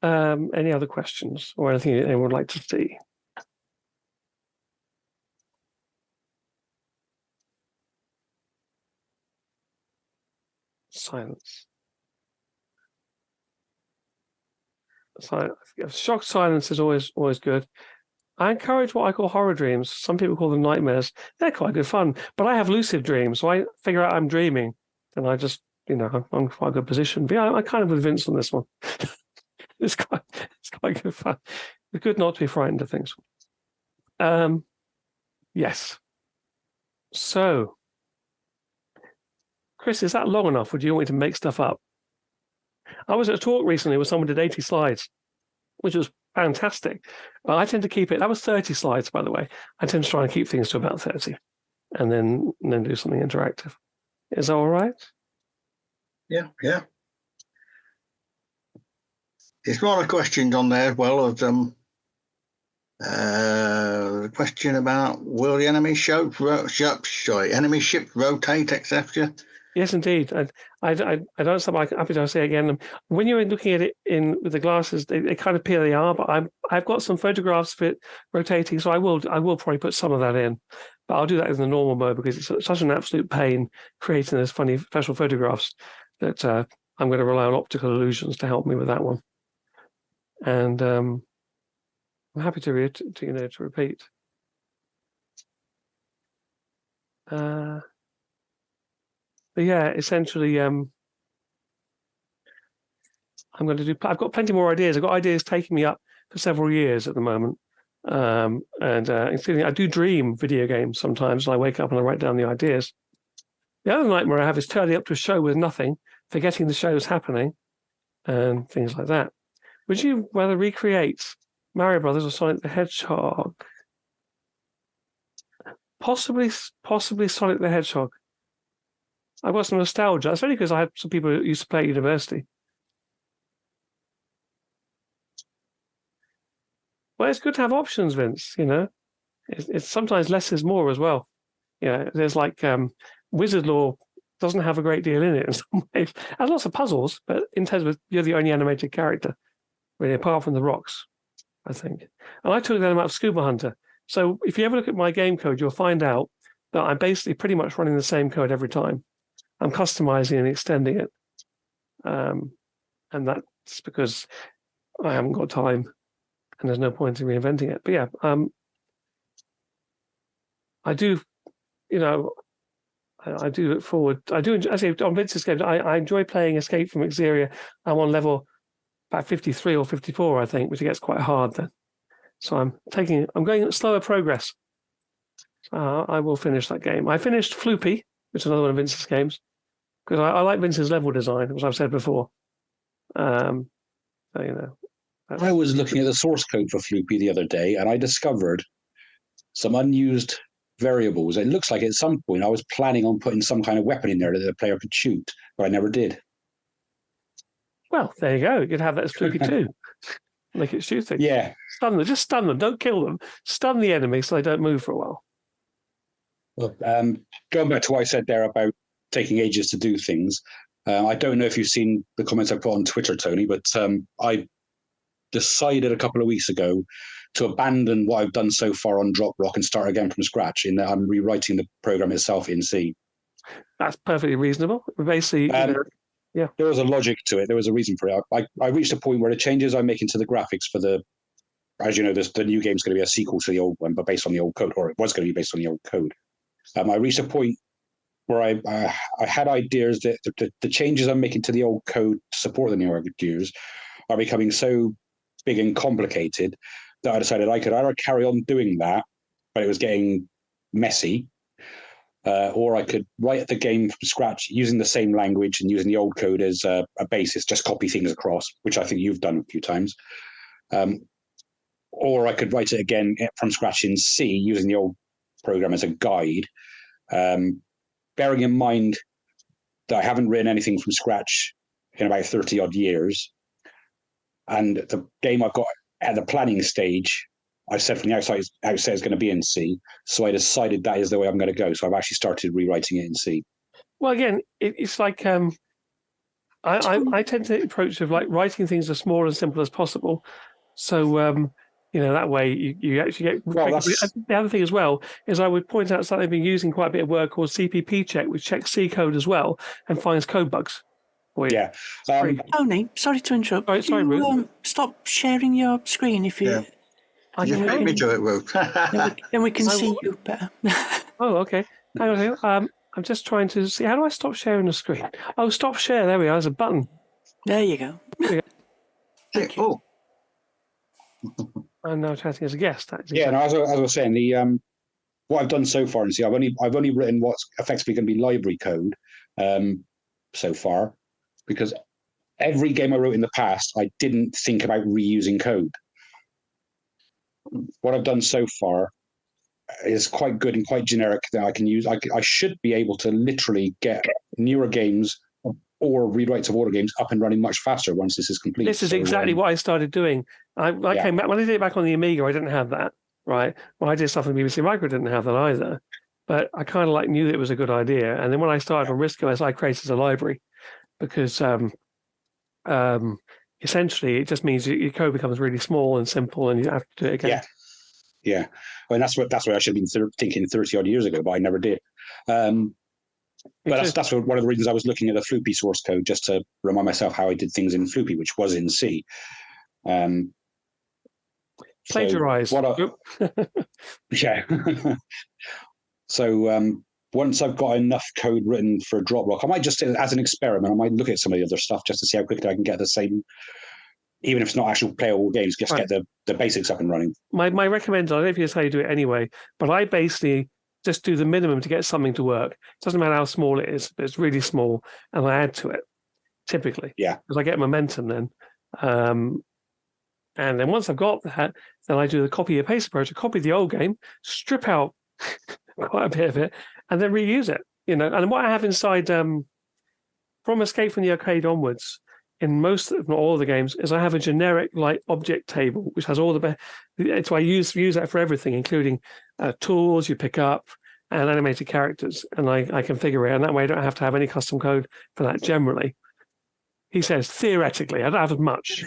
any other questions or anything anyone would like to see? Silence. Shocked silence is always good. I encourage what I call horror dreams. Some people call them nightmares. They're quite good fun. But I have lucid dreams, so I figure out I'm dreaming, and I just, I'm in quite a good position. But yeah, I'm kind of with Vince on this one. it's quite good fun. It's good not to be frightened of things. Yes. So, Chris, is that long enough, or do you want me to make stuff up? I was at a talk recently where someone did 80 slides, which was fantastic. But I tend to keep it. That was 30 slides, by the way. I tend to try and keep things to about 30, and then do something interactive. Is that all right? Yeah. There's a lot of questions on there as well as the question about will the enemy ships rotate, etc. Yes, indeed. I don't stop. I'm happy to say again. When you're looking at it with the glasses, they kind of appear they are. But I've got some photographs of it rotating, so I will probably put some of that in. But I'll do that in the normal mode because it's such an absolute pain creating those funny special photographs that I'm going to rely on optical illusions to help me with that one. and I'm happy to repeat. But yeah, essentially, I'm going to do. I've got plenty more ideas. I've got ideas taking me up for several years at the moment, and including I do dream video games sometimes. And I wake up and I write down the ideas. The other nightmare I have is turning up to a show with nothing, forgetting the show's happening, and things like that. Would you rather recreate Mario Brothers or Sonic the Hedgehog? Possibly Sonic the Hedgehog. I've got some nostalgia. That's only because I had some people who used to play at university. Well, it's good to have options, Vince. It's sometimes less is more as well. There's like Wizard Law doesn't have a great deal in it in some ways. It has lots of puzzles, but in terms of you're the only animated character, really, apart from the rocks, I think. And I took them out of Scuba Hunter. So if you ever look at my game code, you'll find out that I'm basically pretty much running the same code every time. I'm customizing and extending it. And that's because I haven't got time and there's no point in reinventing it. But yeah, I do, I do look forward. I do, as I say, on Vince's games, I enjoy playing Escape from Exeria. I'm on level about 53 or 54, I think, which gets quite hard then. So I'm going at slower progress. I will finish that game. I finished Floopy, which is another one of Vince's games, because I like Vince's level design, as I've said before. I was looking at the source code for Floopy the other day, and I discovered some unused variables. It looks like at some point I was planning on putting some kind of weapon in there that the player could shoot, but I never did. Well, there you go. You could have that as Floopy too. Make it shoot things. Yeah. Stun them. Just stun them. Don't kill them. Stun the enemy so they don't move for a while. Well, going back to what I said there about taking ages to do things, I don't know if you've seen the comments I put on Twitter, Tony, but I decided a couple of weeks ago to abandon what I've done so far on WROCC and start again from scratch, in that I'm rewriting the program itself in C. That's perfectly reasonable. Basically, yeah. There was a logic to it. There was a reason for it. I reached a point where the changes I'm making to the graphics for as you know, the new game's going to be a sequel to the old one, but based on the old code, or it was going to be based on the old code. I reached a point where I had ideas that the changes I'm making to the old code to support the newer gears are becoming so big and complicated that I decided I could either carry on doing that, but it was getting messy, or I could write the game from scratch using the same language and using the old code as a basis, just copy things across, which I think you've done a few times. Or I could write it again from scratch in C using the old program as a guide, bearing in mind that I haven't written anything from scratch in about 30 odd years. And the game I've got at the planning stage, I said from the outset is going to be in C. So I decided that is the way I'm going to go. So I've actually started rewriting it in C. Well, again, it's like I tend to approach of like writing things as small and simple as possible. So that way you actually get. Well, the other thing as well is I would point out something I've been using quite a bit of work called CPP check, which checks C code as well and finds code bugs. Yeah. Tony, sorry to interrupt. Sorry, Ruth. Stop sharing your screen if you. Yeah. You beat me to it, Ruth. then we can see you better. Oh, okay. Hang on. I'm just trying to see. How do I stop sharing the screen? Oh, stop share. There we are. There's a button. There you go. Thank you. I'm now chatting as a guest. Actually. Yeah, no, as I was saying, what I've done so far, and see, I've only written what's effectively going to be library code so far, because every game I wrote in the past, I didn't think about reusing code. What I've done so far is quite good and quite generic that I can use. I should be able to literally get newer games or rewrites of older games up and running much faster once this is complete. This is exactly what I started doing. I came back when I did it back on the Amiga. I didn't have that, right? When I did stuff on the BBC Micro, I didn't have that either. But I kind of knew that it was a good idea. And then when I started on RISC-OS, I created a library because essentially it just means your code becomes really small and simple, and you have to do it again. Yeah. I mean, that's what I should have been thinking 30 odd years ago, but I never did. But that's one of the reasons I was looking at the Floopy source code, just to remind myself how I did things in Floopy, which was in C. Plagiarise. Yeah. So once I've got enough code written for DropRock, I might just, as an experiment, I might look at some of the other stuff just to see how quickly I can get the same, even if it's not actual playable games, just get the basics up and running. My recommendation, I don't know if you how you do it anyway, but I basically just do the minimum to get something to work. It doesn't matter how small it is, but it's really small, and I add to it, typically. Yeah. Because I get momentum then. And then once I've got that, then I do the copy and paste approach. I copy the old game, strip out quite a bit of it, and then reuse it. And what I have inside from Escape from the Arcade onwards, in most, if not all of the games, is I have a generic like object table, which has all the so I use that for everything, including tools you pick up and animated characters, and I configure it, and that way I don't have to have any custom code for that generally. He says theoretically, I don't have as much,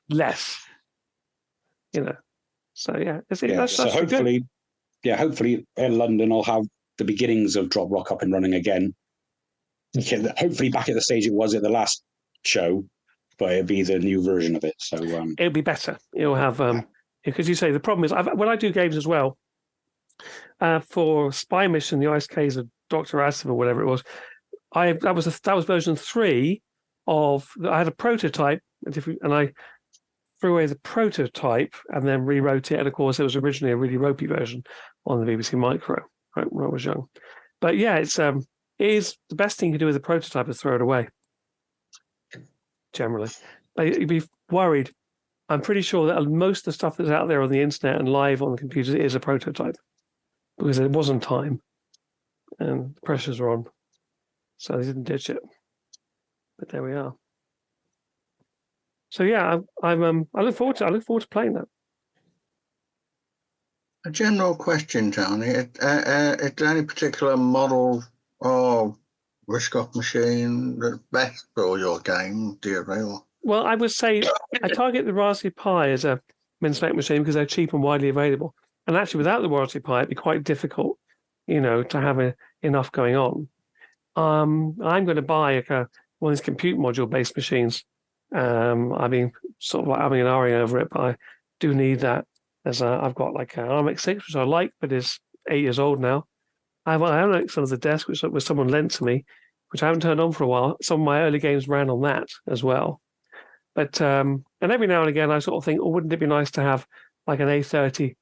less. So yeah, that's so hopefully, good. Hopefully in London I'll have the beginnings of DropRock up and running again. Hopefully back at the stage it was at the last show, but it'll be the new version of it. So it'll be better. You'll have because you say the problem is when I do games as well. For Spy Mission, the Ice Caves of Dr. Asif or whatever it was, that was version 3 of. I had a prototype, and I threw away the prototype and then rewrote it. And of course, it was originally a really ropey version on the BBC Micro when I was young. But yeah, it is the best thing you can do with a prototype is throw it away. Generally, but you'd be worried. I'm pretty sure that most of the stuff that's out there on the internet and live on the computers is a prototype because it wasn't time and the pressures were on, so they didn't ditch it. But there we are. So yeah, I look forward to playing that. A general question, Tony. Is there any particular model or ROCC machine that's best for your game, do you feel? Well, I would say I target the Raspberry Pi as a min-spec machine because they're cheap and widely available. And actually, without the Raspberry Pi, it'd be quite difficult, to have enough going on. I'm going to buy one of these compute module-based machines. I've been sort of like having an RE over it, but I do need that. I've got like an ARMX6, which I like, but is 8 years old now. I have an AMCOG on the desk, which someone lent to me, which I haven't turned on for a while. Some of my early games ran on that as well. But and every now and again, I sort of think, oh, wouldn't it be nice to have like an A3010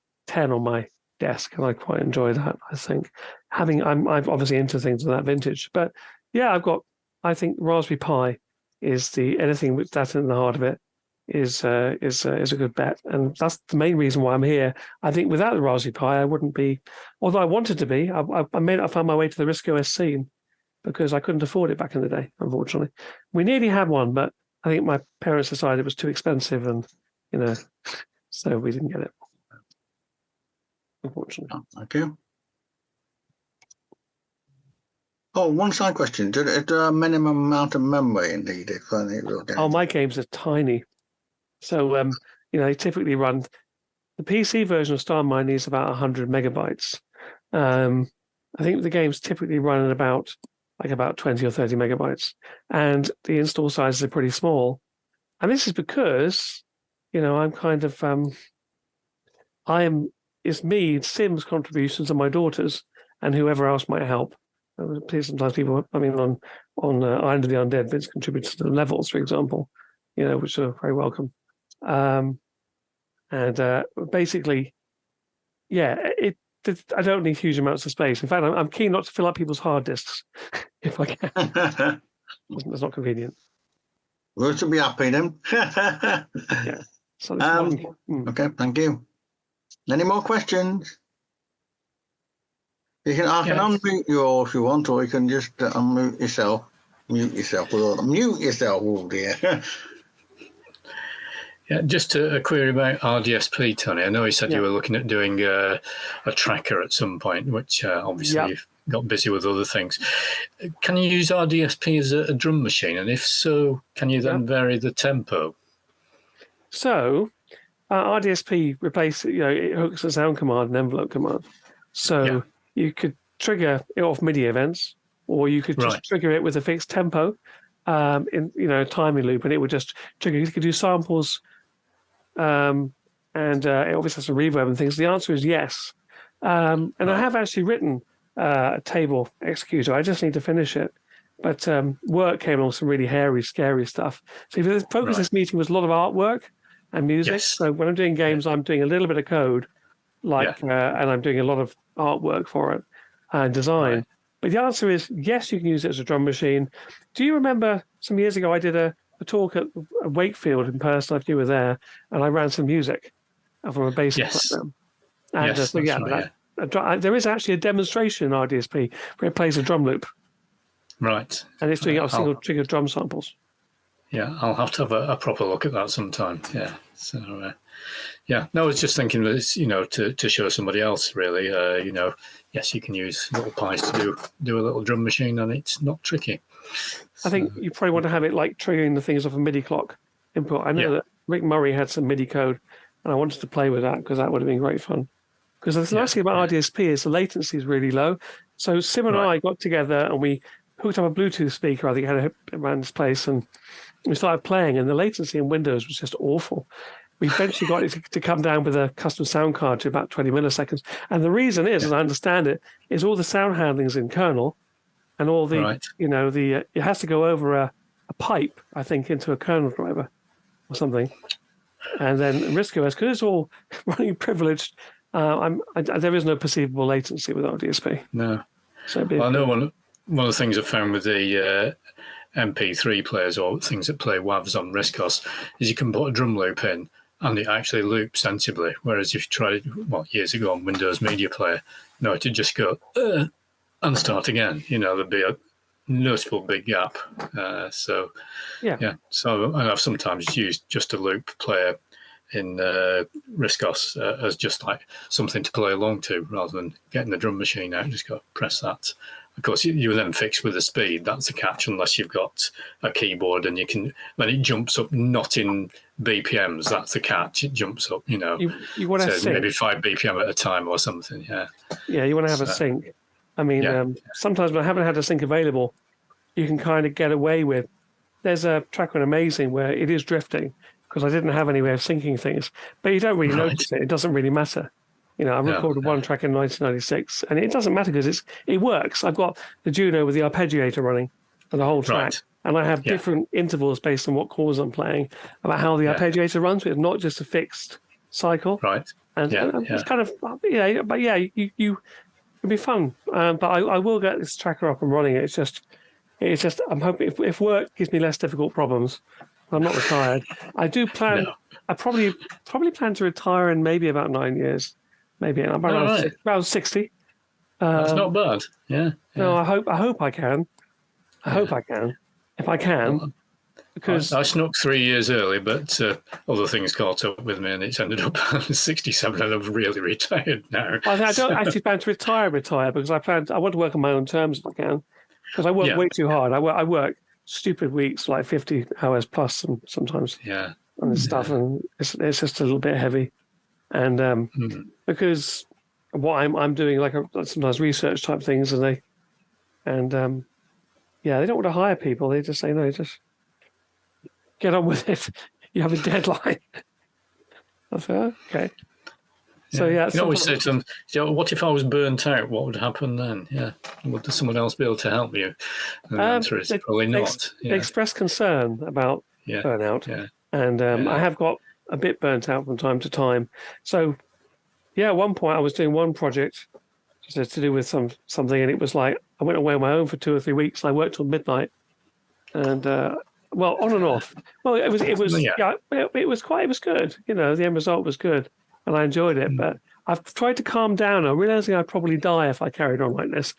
on my desk? And I quite enjoy that. I think I'm obviously into things of that vintage. But yeah, I think Raspberry Pi is anything with that in the heart of it is a good bet, and that's the main reason why I'm here. I think without the Raspberry Pi, I wouldn't be. Although I wanted to be, I found my way to the RISC-OS scene because I couldn't afford it back in the day. Unfortunately, we nearly had one, but I think my parents decided it was too expensive, and so we didn't get it. Unfortunately. Thank you. Oh, one side question: is there a minimum amount of memory needed for any real games? Oh, my games are tiny. So, they typically run. The PC version of Star Mine needs about 100 megabytes. I think the games typically run at about 20 or 30 megabytes, and the install sizes are pretty small. And this is because, I'm kind of, it's me, Sim's contributions, and my daughters, and whoever else might help. Sometimes people, on Island of the Undead, Vince contributes to the levels, for example, which are very welcome. Basically, yeah, I don't need huge amounts of space. In fact, I'm keen not to fill up people's hard disks if I can. That's not convenient. We'll be happy then. Yeah. So okay, thank you. Any more questions? I can unmute you all if you want, or you can just unmute yourself. Mute yourself. Mute yourself, oh dear. Yeah, just a query about RDSP, Tony. I know you said you were looking at doing a tracker at some point, which obviously you've got busy with other things. Can you use RDSP as a drum machine? And if so, can you then vary the tempo? So RDSP it hooks a sound command and envelope command. So you could trigger it off MIDI events, or you could just trigger it with a fixed tempo in a timing loop, and it would just trigger. You could do samples and and it obviously has some reverb and things. The answer is yes. And I have actually written a table executor. I just need to finish it. But work came on some really hairy, scary stuff. So the focus of this meeting was a lot of artwork and music. Yes. So when I'm doing games, I'm doing a little bit of code, and I'm doing a lot of artwork for it and design. Right. But the answer is yes, you can use it as a drum machine. Do you remember some years ago I did a talk at Wakefield in person? If you were there, and I ran some music from a basic program. And Yes, so there is actually a demonstration in RDSP where it plays a drum loop. Right. And it's doing it on single trigger drum samples. Yeah, I'll have to have a proper look at that sometime. Yeah. So, no, I was just thinking that it's, to show somebody else, really, yes, you can use little pies to do a little drum machine, and it's not tricky. I think you probably want to have it like triggering the things off a MIDI clock input. I know that Rick Murray had some MIDI code, and I wanted to play with that because that would have been great fun. Because the nice thing about RDSP is the latency is really low. So Sim and I got together and we hooked up a Bluetooth speaker, I think, had around this place, and we started playing, and the latency in Windows was just awful. We eventually got it to come down with a custom sound card to about 20 milliseconds. And the reason is, as I understand it, is all the sound handling's in kernel, and all the, it has to go over a pipe, I think, into a kernel driver or something. And then RISC-OS, because it's all running privileged, there is no perceivable latency with RDSP. No. So I know one of the things I've found with the MP3 players or things that play WAVs on RISC-OS is you can put a drum loop in and it actually loops sensibly. Whereas if you tried years ago on Windows Media Player, it'd just go and start again. There'd be a noticeable big gap. So I've sometimes used just a loop player in RISC-OS as just like something to play along to rather than getting the drum machine out. Just go press that. Of course, you then fix with the speed. That's the catch, unless you've got a keyboard and when it jumps up, not in BPMs. That's the catch. It jumps up, You want to sync. Maybe 5 BPM at a time or something. Yeah. Yeah, you want to have a sync. I mean, sometimes when I haven't had a sync available, you can kind of get away with. There's a track on Amazing where it is drifting because I didn't have any way of syncing things, but you don't really notice it. It doesn't really matter. I recorded one track in 1996, and it doesn't matter because it works. I've got the Juno with the arpeggiator running for the whole track, and I have different intervals based on what chords I'm playing about how the arpeggiator runs. It's not just a fixed cycle, right? And it's kind of but you it'll be fun. But I will get this tracker up and running. It's just I'm hoping if work gives me less difficult problems, I'm not retired. I do plan. I probably plan to retire in maybe about 9 years. Maybe around 60. That's not bad. Yeah. No, I hope I can. I hope I can. If I can, because I snuck 3 years early, but other things caught up with me, and it's ended up 67, and I've really retired now. I don't actually plan to retire because I want to work on my own terms if I can, because I work way too hard. I work stupid weeks, like 50 hours plus, and sometimes on this stuff, and it's just a little bit heavy. And because what I'm doing, like sometimes research type things, and they don't want to hire people. They just say no, just get on with it. You have a deadline. I thought, okay. So you always say to them, what if I was burnt out? What would happen then? Yeah, would someone else be able to help you? And the answer is probably not. They express concern about burnout, and I have got a bit burnt out from time to time. So, at one point I was doing one project to do with something, and it was like I went away on my own for 2 or 3 weeks. And I worked till midnight, and on and off. Well, it was good. The end result was good, and I enjoyed it. But I've tried to calm down. I'm realizing I'd probably die if I carried on like this.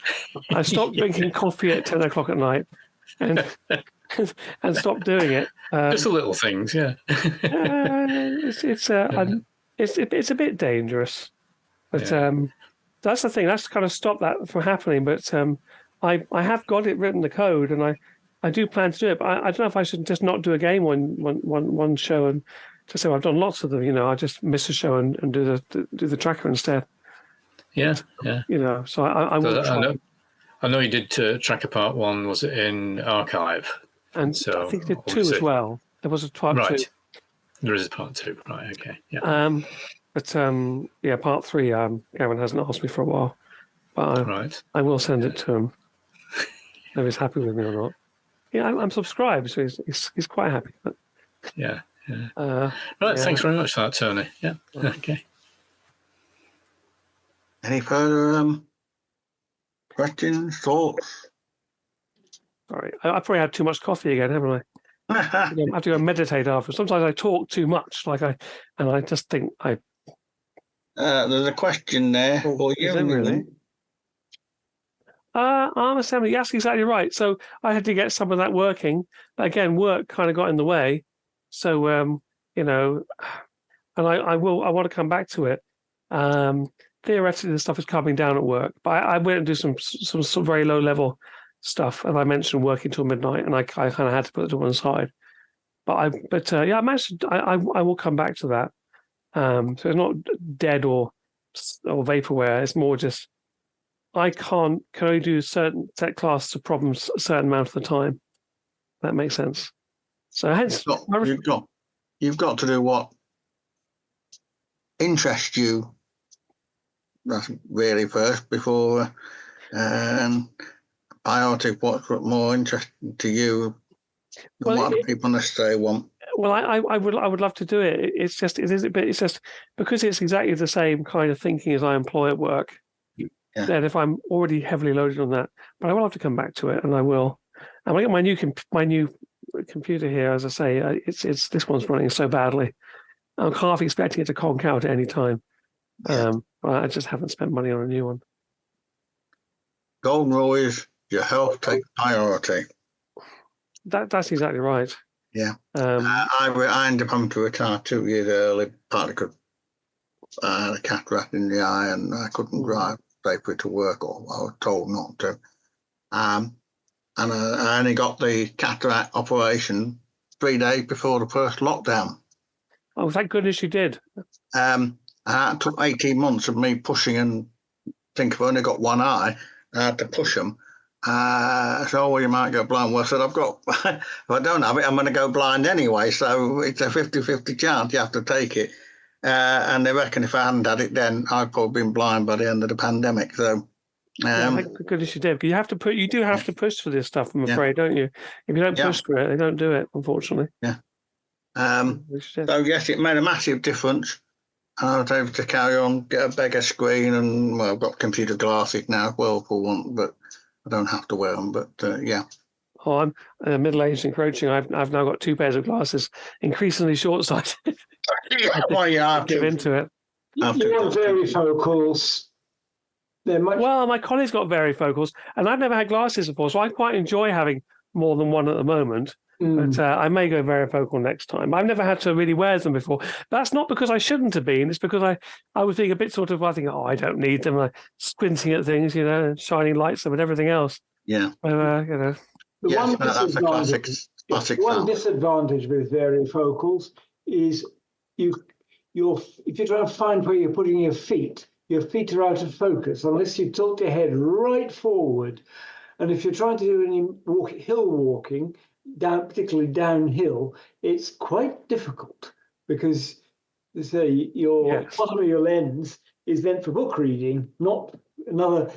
I stopped drinking coffee at 10 o'clock at night, and stopped doing it. Just the little things, It's a bit dangerous, but that's the thing. That's kind of stopped that from happening. But I have got it written, the code, and I do plan to do it. But I don't know if I should just not do a game one show and just say I've done lots of them. I just miss a show and do the tracker instead. Yeah. So I will try. I know you did Tracker Part 1, was it in Archive? And so I think you did 2 as well. There was a part 2. There is a part 2, right? Okay, yeah. Yeah, part 3. Gavin hasn't asked me for a while, but Right. I will send it to him. If he's happy with me or not. Yeah, I'm subscribed, so he's quite happy. But, Yeah. right. Right. Thanks very much for that, Tony. Yeah. Okay. Any further questions, thoughts? Sorry, I probably had too much coffee again, haven't I? I have to go meditate after. Sometimes I talk too much, and I just think There's a question there for you. Is it really? Arm assembly. Yes, exactly right. So I had to get some of that working. Again, work kind of got in the way. So and I want to come back to it. Theoretically, the stuff is coming down at work, but I went and do some very low level stuff, as I mentioned, working till midnight, and I kind of had to put it to one side. But I managed. I will come back to that. So it's not dead or vaporware. It's more just I can only do certain set classes of problems a certain amount of the time. That makes sense. So hence, you've got to do what interests you. That's really first before priority. What's more interesting to you than what other people necessarily want. Well, I would love to do it. It's just because it's exactly the same kind of thinking as I employ at work. Yeah. Then if I'm already heavily loaded on that, but I will have to come back to it, and I will. And I get my new computer here. As I say, it's this one's running so badly. I'm half expecting it to conk out at any time. Yeah. I just haven't spent money on a new one. Golden rule is your health takes priority. That's exactly right. Yeah. I ended up having to retire 2 years early, partly because I had a cataract in the eye and I couldn't drive safely to work, or I was told not to. And I only got the cataract operation 3 days before the first lockdown. Oh, thank goodness you did. It took 18 months of me pushing and think I've only got one eye. I had to push them. So you might go blind. Well, I said, if I don't have it, I'm going to go blind anyway. So it's a 50-50 chance. You have to take it. And they reckon if I hadn't had it then, I'd probably been blind by the end of the pandemic. So thank goodness you did. You do have to push for this stuff, I'm afraid, don't you? If you don't push for it, they don't do it, unfortunately. Yeah. So yes, it made a massive difference. I was able to carry on, get a bigger screen, and I've got computer glasses now, Whirlpool one, but I don't have to wear them. But yeah. Oh, I'm middle-aged, encroaching. I've now got 2 pairs of glasses, increasingly short-sighted. Well, you have give to into it. You want varifocals. Well, my colleague's got varifocals, and I've never had glasses before, so I quite enjoy having more than one at the moment. But I may go varifocal next time. I've never had to really wear them before. That's not because I shouldn't have been. It's because I was being a bit sort of, I think, I don't need them. Like squinting at things, shining lights and everything else. Yeah. The one disadvantage with varifocals is if you're trying to find where you're putting your feet are out of focus unless you tilt your head right forward. And if you're trying to do any hill walking, particularly downhill, it's quite difficult because, your bottom of your lens is meant for book reading, not another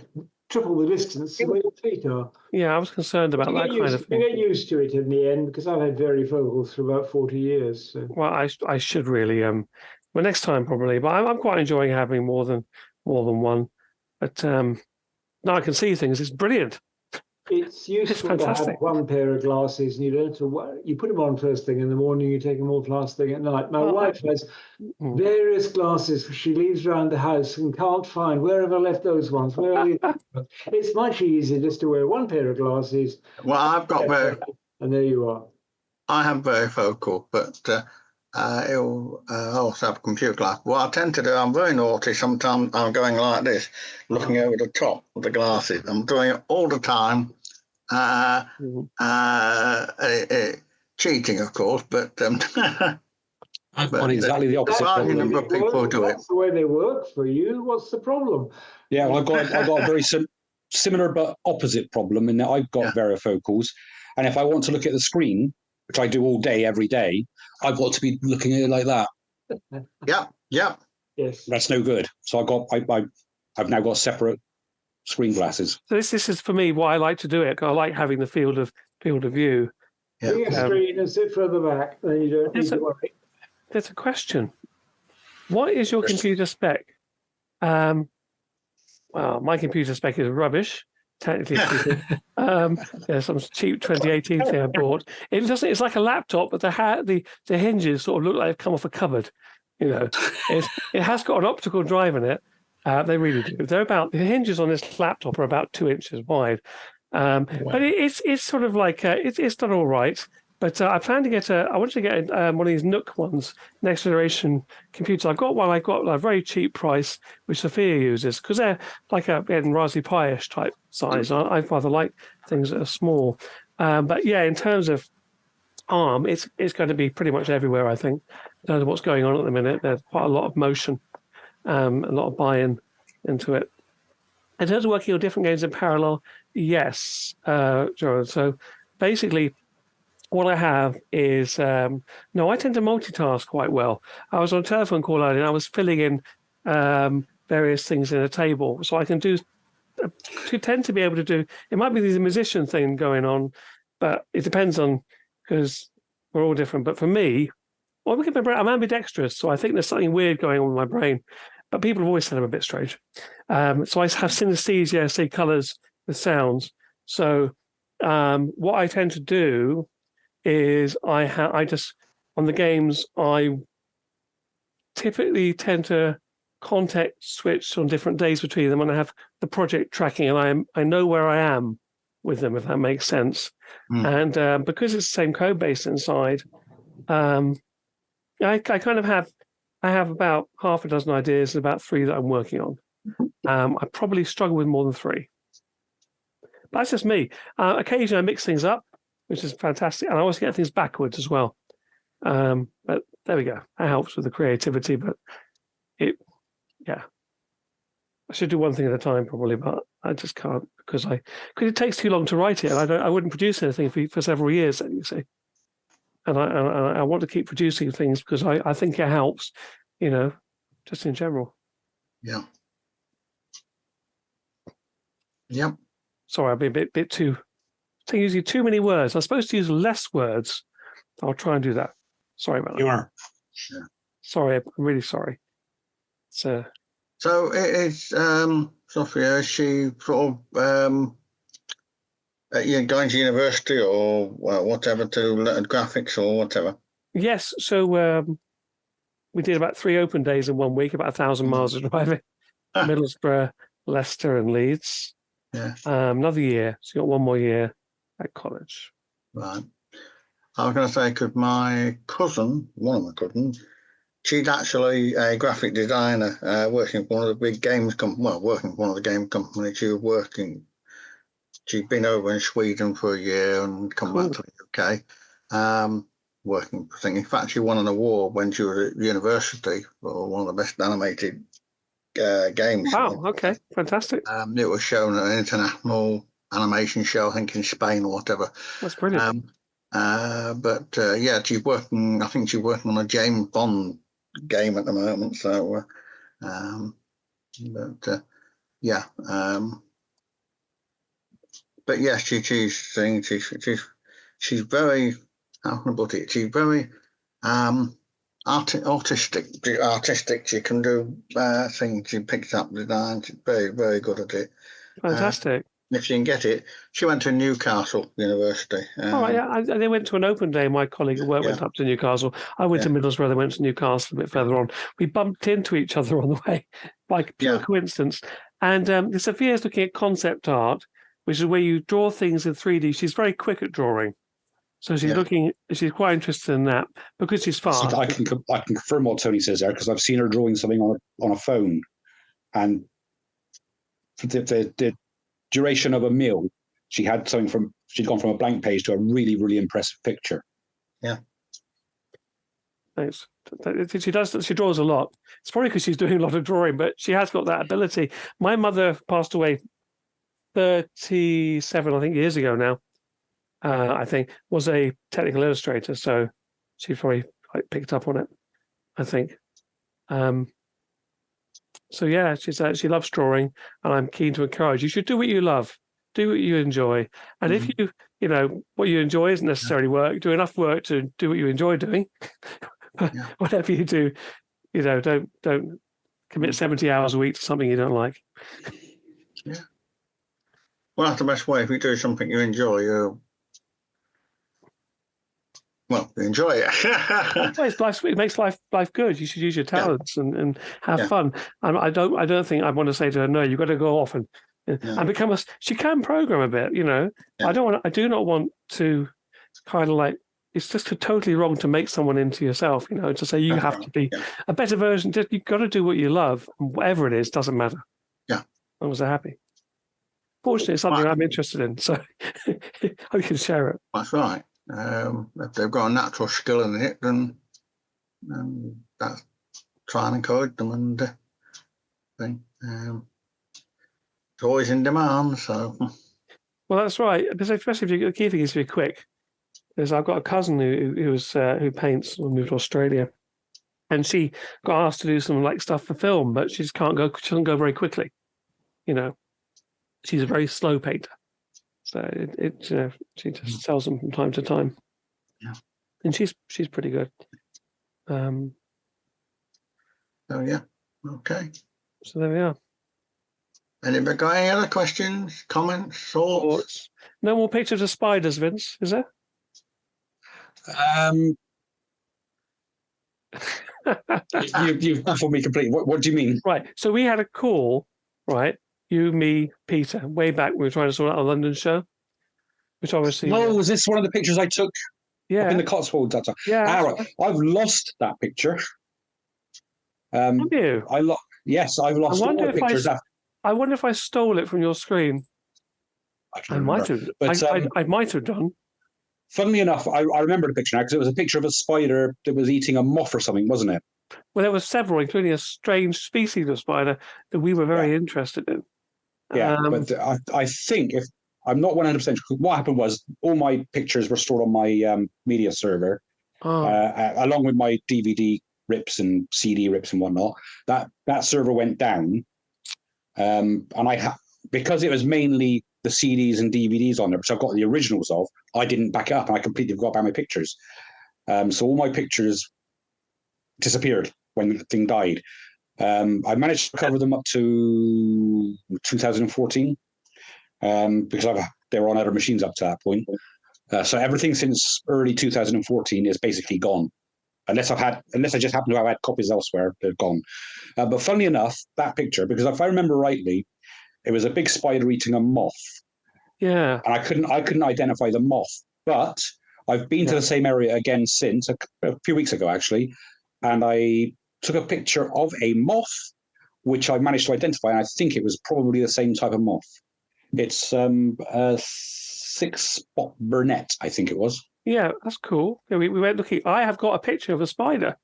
triple the distance where your feet are. Yeah, I was concerned about that kind of thing. You get used to it in the end because I've had varifocals for about 40 years. So. Well, I should really, well, next time probably, but I'm quite enjoying having more than one. But now I can see things. It's brilliant. It's useful to have one pair of glasses, and you don't have to worry. You put them on first thing in the morning, you take them off last thing at night. My wife has various glasses she leaves around the house and can't find where have I left those ones. Where are they? It's much easier just to wear one pair of glasses. Well, I've got and there you are. I have varifocal, but I also have a computer glass. What I tend to do, I'm very naughty. Sometimes I'm going like this, looking over the top of the glasses. I'm doing it all the time. Cheating, of course, but I've got exactly the opposite problem. Number of people who do it. That's the way they work for you. What's the problem? Yeah, well, I've got a very similar but opposite problem in that I've got varifocals, and if I want to look at the screen, which I do all day, every day, I've got to be looking at it like that. Yeah, yeah. Yes. That's no good. So I've now got separate screen glasses. So this is for me why I like to do it. 'Cause I like having the field of view. Bring a screen and sit further back, then you don't need to worry. There's a question. What is your computer spec? Well, my computer spec is rubbish, technically speaking. There's some cheap 2018 thing I bought. It doesn't. It's like a laptop, but the hinges sort of look like they've come off a cupboard. You know, it has got an optical drive in it. They really do. The hinges on this laptop are about 2 inches wide. Wow. But it's sort of like it's done all right. But I plan to get I want to get one of these Nook ones, next generation computers. I've got one. I got a very cheap price, which Sophia uses because they're like a Raspberry Pi-ish type size. I rather like things that are small. But yeah, in terms of ARM, it's going to be pretty much everywhere. I think. In terms of what's going on at the minute, there's quite a lot of motion, a lot of buy-in into it. In terms of working on different games in parallel, yes, Joe. So basically, what I have is no, I tend to multitask quite well. I was on a telephone call earlier and I was filling in various things in a table, so I can do. To tend to be able to do. It might be the musician thing going on, but it depends on because we're all different. But for me, well, I'm ambidextrous, so I think there's something weird going on with my brain. But people have always said I'm a bit strange. So I have synesthesia, see colours with sounds. So what I tend to do is I just on the games I typically tend to context switch on different days between them, and I have the project tracking, and I know where I am with them, if that makes sense. And because it's the same code base inside, I kind of have about half a dozen ideas and about 3 that I'm working on. I probably struggle with more than 3. But that's just me. Occasionally I mix things up, which is fantastic. And I always get things backwards as well. But there we go. That helps with the creativity. But I should do one thing at a time probably, but I just can't because it takes too long to write it. And I wouldn't produce anything for several years, then, you see. And I want to keep producing things because I think it helps, just in general. Yeah. Yep. Sorry, I'll be a bit too using too many words. I'm supposed to use less words. I'll try and do that. Sorry about that. You are. Yeah. Sorry, I'm really sorry. So it's Sophia, is she sort of going to university or whatever to learn graphics or whatever? Yes. So we did about 3 open days in 1 week, about 1,000 miles of driving. Middlesbrough, Leicester and Leeds. Yeah. Another year. So you got 1 more year at college. Right. I was going to say, because one of my cousins, she's actually a graphic designer working for one of the big games working for one of the game companies. She'd been over in Sweden for a year and come back to the UK, working for things. In fact, she won an award when she was at university for one of the best animated games. Wow, okay, fantastic. It was shown at an international animation show, I think in Spain or whatever. That's brilliant. She's working, I think she's working on a James Bond game at the moment. So, but yeah, she's very, how can I put it? She's very artistic. She can do things. She picks up design. She's very, very good at it. Fantastic. If she can get it, she went to Newcastle University. They went to an open day. My colleague at work went up to Newcastle. I went to Middlesbrough. They went to Newcastle a bit further on. We bumped into each other on the way by pure coincidence. And Sophia's looking at concept art, which is where you draw things in 3D. She's very quick at drawing. So she's she's quite interested in that because she's fast. So I can confirm what Tony says there because I've seen her drawing something on a phone, and the duration of a meal, she'd gone from a blank page to a really, really impressive picture. Yeah. Thanks. She draws a lot. It's probably because she's doing a lot of drawing, but she has got that ability. My mother passed away 37, I think, years ago now. I think, was a technical illustrator, so she probably picked up on it, I think. So yeah, she loves drawing, and I'm keen to encourage. You should do what you love, do what you enjoy, and if you know what you enjoy isn't necessarily work, do enough work to do what you enjoy doing. Whatever you do, you know, don't commit 70 hours a week to something you don't like. Yeah. Well, that's the best way. If you do something you enjoy, you enjoy it. It makes life good. You should use your talents and have fun. And I don't think I want to say to her, no, you've got to go off and become she can program a bit, you know. Yeah. I do not want to kind of like, it's just totally wrong to make someone into yourself, you know, to say you have to be a better version. You've got to do what you love, and whatever it is, doesn't matter. Yeah. As long as they're happy. Fortunately, it's something I'm interested in, so I can share it. That's right. If they've got a natural skill in it, then that's try and encourage them and thing. It's always in demand, so. Well, that's right. Because especially the key thing is to be quick. Because I've got a cousin who paints and moved to Australia, and she got asked to do some like stuff for film, but she just can't go. She doesn't go very quickly. You know, she's a very slow painter, so she just sells them from time to time. Yeah, and she's pretty good. So yeah, okay. So there we are. Anybody got any other questions, comments, thoughts? No more pictures of spiders, Vince, is there? You've baffled me completely. What do you mean? Right. So we had a call, right? You, me, Peter, way back when we were trying to sort out a London show, which obviously. No, was this one of the pictures I took up in the Cotswolds that time? Yeah. Right. I've lost that picture. Have you? Yes, I've lost all my pictures. I wonder if I stole it from your screen. I might have. But I might have done. Funnily enough, I remember the picture now because it was a picture of a spider that was eating a moth or something, wasn't it? Well, there were several, including a strange species of spider that we were very interested in. Yeah, but I think if I'm not 100%, what happened was all my pictures were stored on my media server, along with my DVD rips and CD rips and whatnot. That server went down, and because it was mainly the CDs and DVDs on there, which I've got the originals of, I didn't back it up, and I completely forgot about my pictures. So all my pictures disappeared when the thing died. I managed to recover them up to 2014 because they were on other machines up to that point. So everything since early 2014 is basically gone, unless I just happen to have had copies elsewhere. They're gone. But funnily enough, that picture, because if I remember rightly, it was a big spider eating a moth. Yeah. And I couldn't identify the moth, but I've been to the same area again since a few weeks ago actually, and I took a picture of a moth, which I managed to identify, and I think it was probably the same type of moth. It's a 6-spot burnet, I think it was. Yeah, that's cool. We went looking. I have got a picture of a spider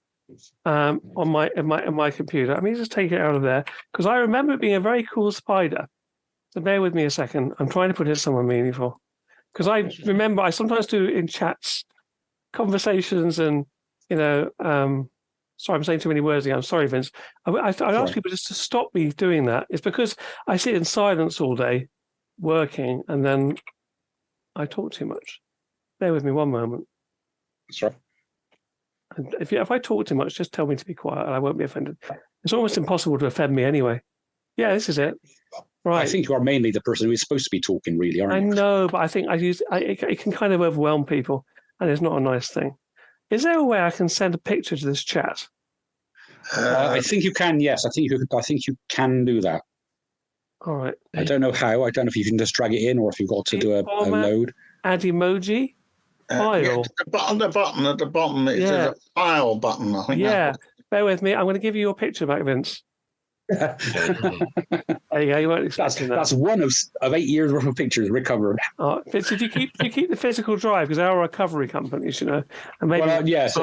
on my computer. I mean, just take it out of there because I remember it being a very cool spider. So bear with me a second. I'm trying to put it somewhere meaningful because I remember I sometimes do in chats, conversations, and sorry, I'm saying too many words again. I'm sorry, Vince. I ask people just to stop me doing that. It's because I sit in silence all day, working, and then I talk too much. Bear with me one moment. That's right. If I talk too much, just tell me to be quiet, and I won't be offended. It's almost impossible to offend me anyway. Yeah, this is it. Right. I think you are mainly the person who is supposed to be talking, really, aren't you? I know, but I think it can kind of overwhelm people, and it's not a nice thing. Is there a way I can send a picture to this chat? I think you can. Yes, I think you can do that. All right. I don't know how. I don't know if you can just drag it in, or if you've got to do a load. Add emoji. File. Yeah, at the bottom, it's a file button. I think. Yeah. Bear with me. I'm going to give you your picture back, Vince. There you go. You weren't expecting that. That's one of 8 years worth of pictures recovered. Vince, did you keep the physical drive? Because they are recovery companies, and maybe yes.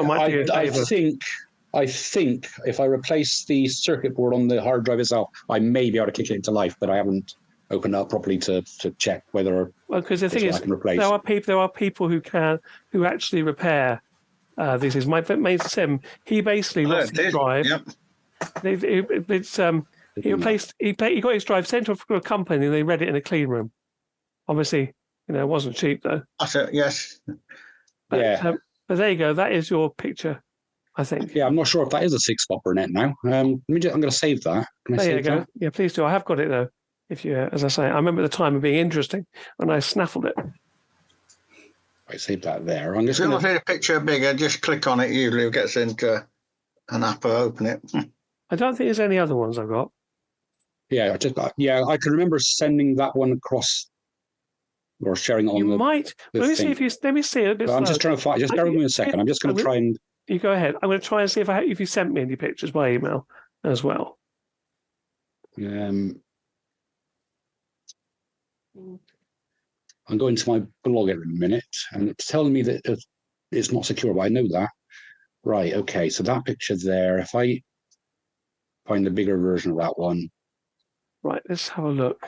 I think if I replace the circuit board on the hard drive itself, I may be able to kick it into life, but I haven't open up properly to check whether Well, because the thing I is, can replace. there are people who actually repair these things. My mate Sim, he basically lost his drive. Yep. He replaced. He got his drive sent to a company, and they read it in a clean room. Obviously, it wasn't cheap though. That's it. Yes. But, but there you go. That is your picture, I think. Yeah, I'm not sure if that is a 6-stopper net now. I'm going to save that. Can I There you save go. that? Yeah, please do. I have got it though. If you, as I say, I remember the time of being interesting when I snaffled it. I save that there. I'm just If you going want to see a picture bigger, just click on it. Usually it gets into an app or open it. I don't think there's any other ones I've got. Yeah, I can remember sending that one across or sharing it on You the. might. the Let me thing. see if you. Let me see it a bit. I'm slow. just trying to find. Just bear with me a second. I'm just going to try and. You go ahead. I'm going to try and see if you sent me any pictures by email as well. I'm going to my blog in a minute, and it's telling me that it's not secure, but I know that. Right, okay, so that picture there, if I find the bigger version of that one. Right, let's have a look.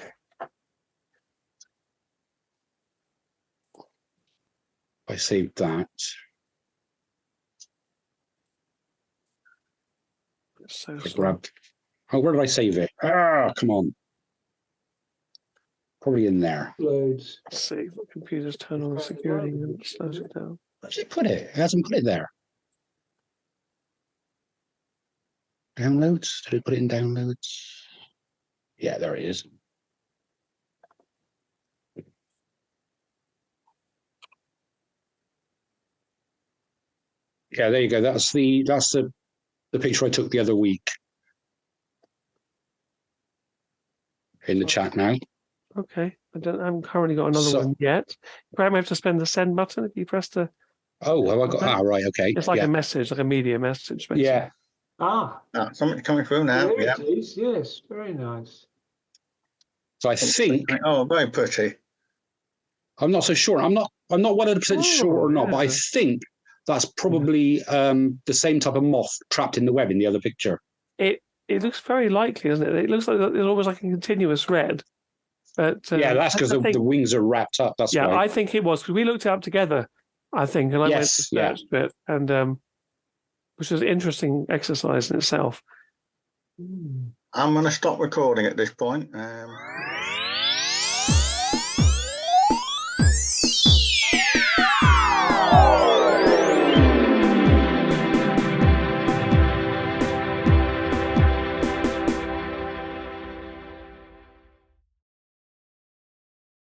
I saved that. So I grabbed. Oh, where did I save it? Ah, come on. Probably in there. Loads. Let's see if the computers turn on the security and it slows it down. Where's it put it? It hasn't put it there. Downloads? Did it put it in downloads? Yeah, there it is. Yeah, there you go. That's the picture I took the other week. In the chat now. Okay, I haven't currently got another one yet. Graham, I have to spend the send button if you press the. Oh, have I got? Right, okay. It's like a message, like a media message. Basically. Yeah. Something coming through now. There Yeah. it is. Yes, very nice. So I think. Oh, very pretty. I'm not so sure. I'm not 100% sure or not, but I think that's probably the same type of moth trapped in the web in the other picture. It looks very likely, doesn't it? It looks like it's almost like a continuous red. But yeah, that's because the wings are wrapped up. That's why. I think it was because we looked it up together. I think, and I went to search it, and which was an interesting exercise in itself. I'm going to stop recording at this point.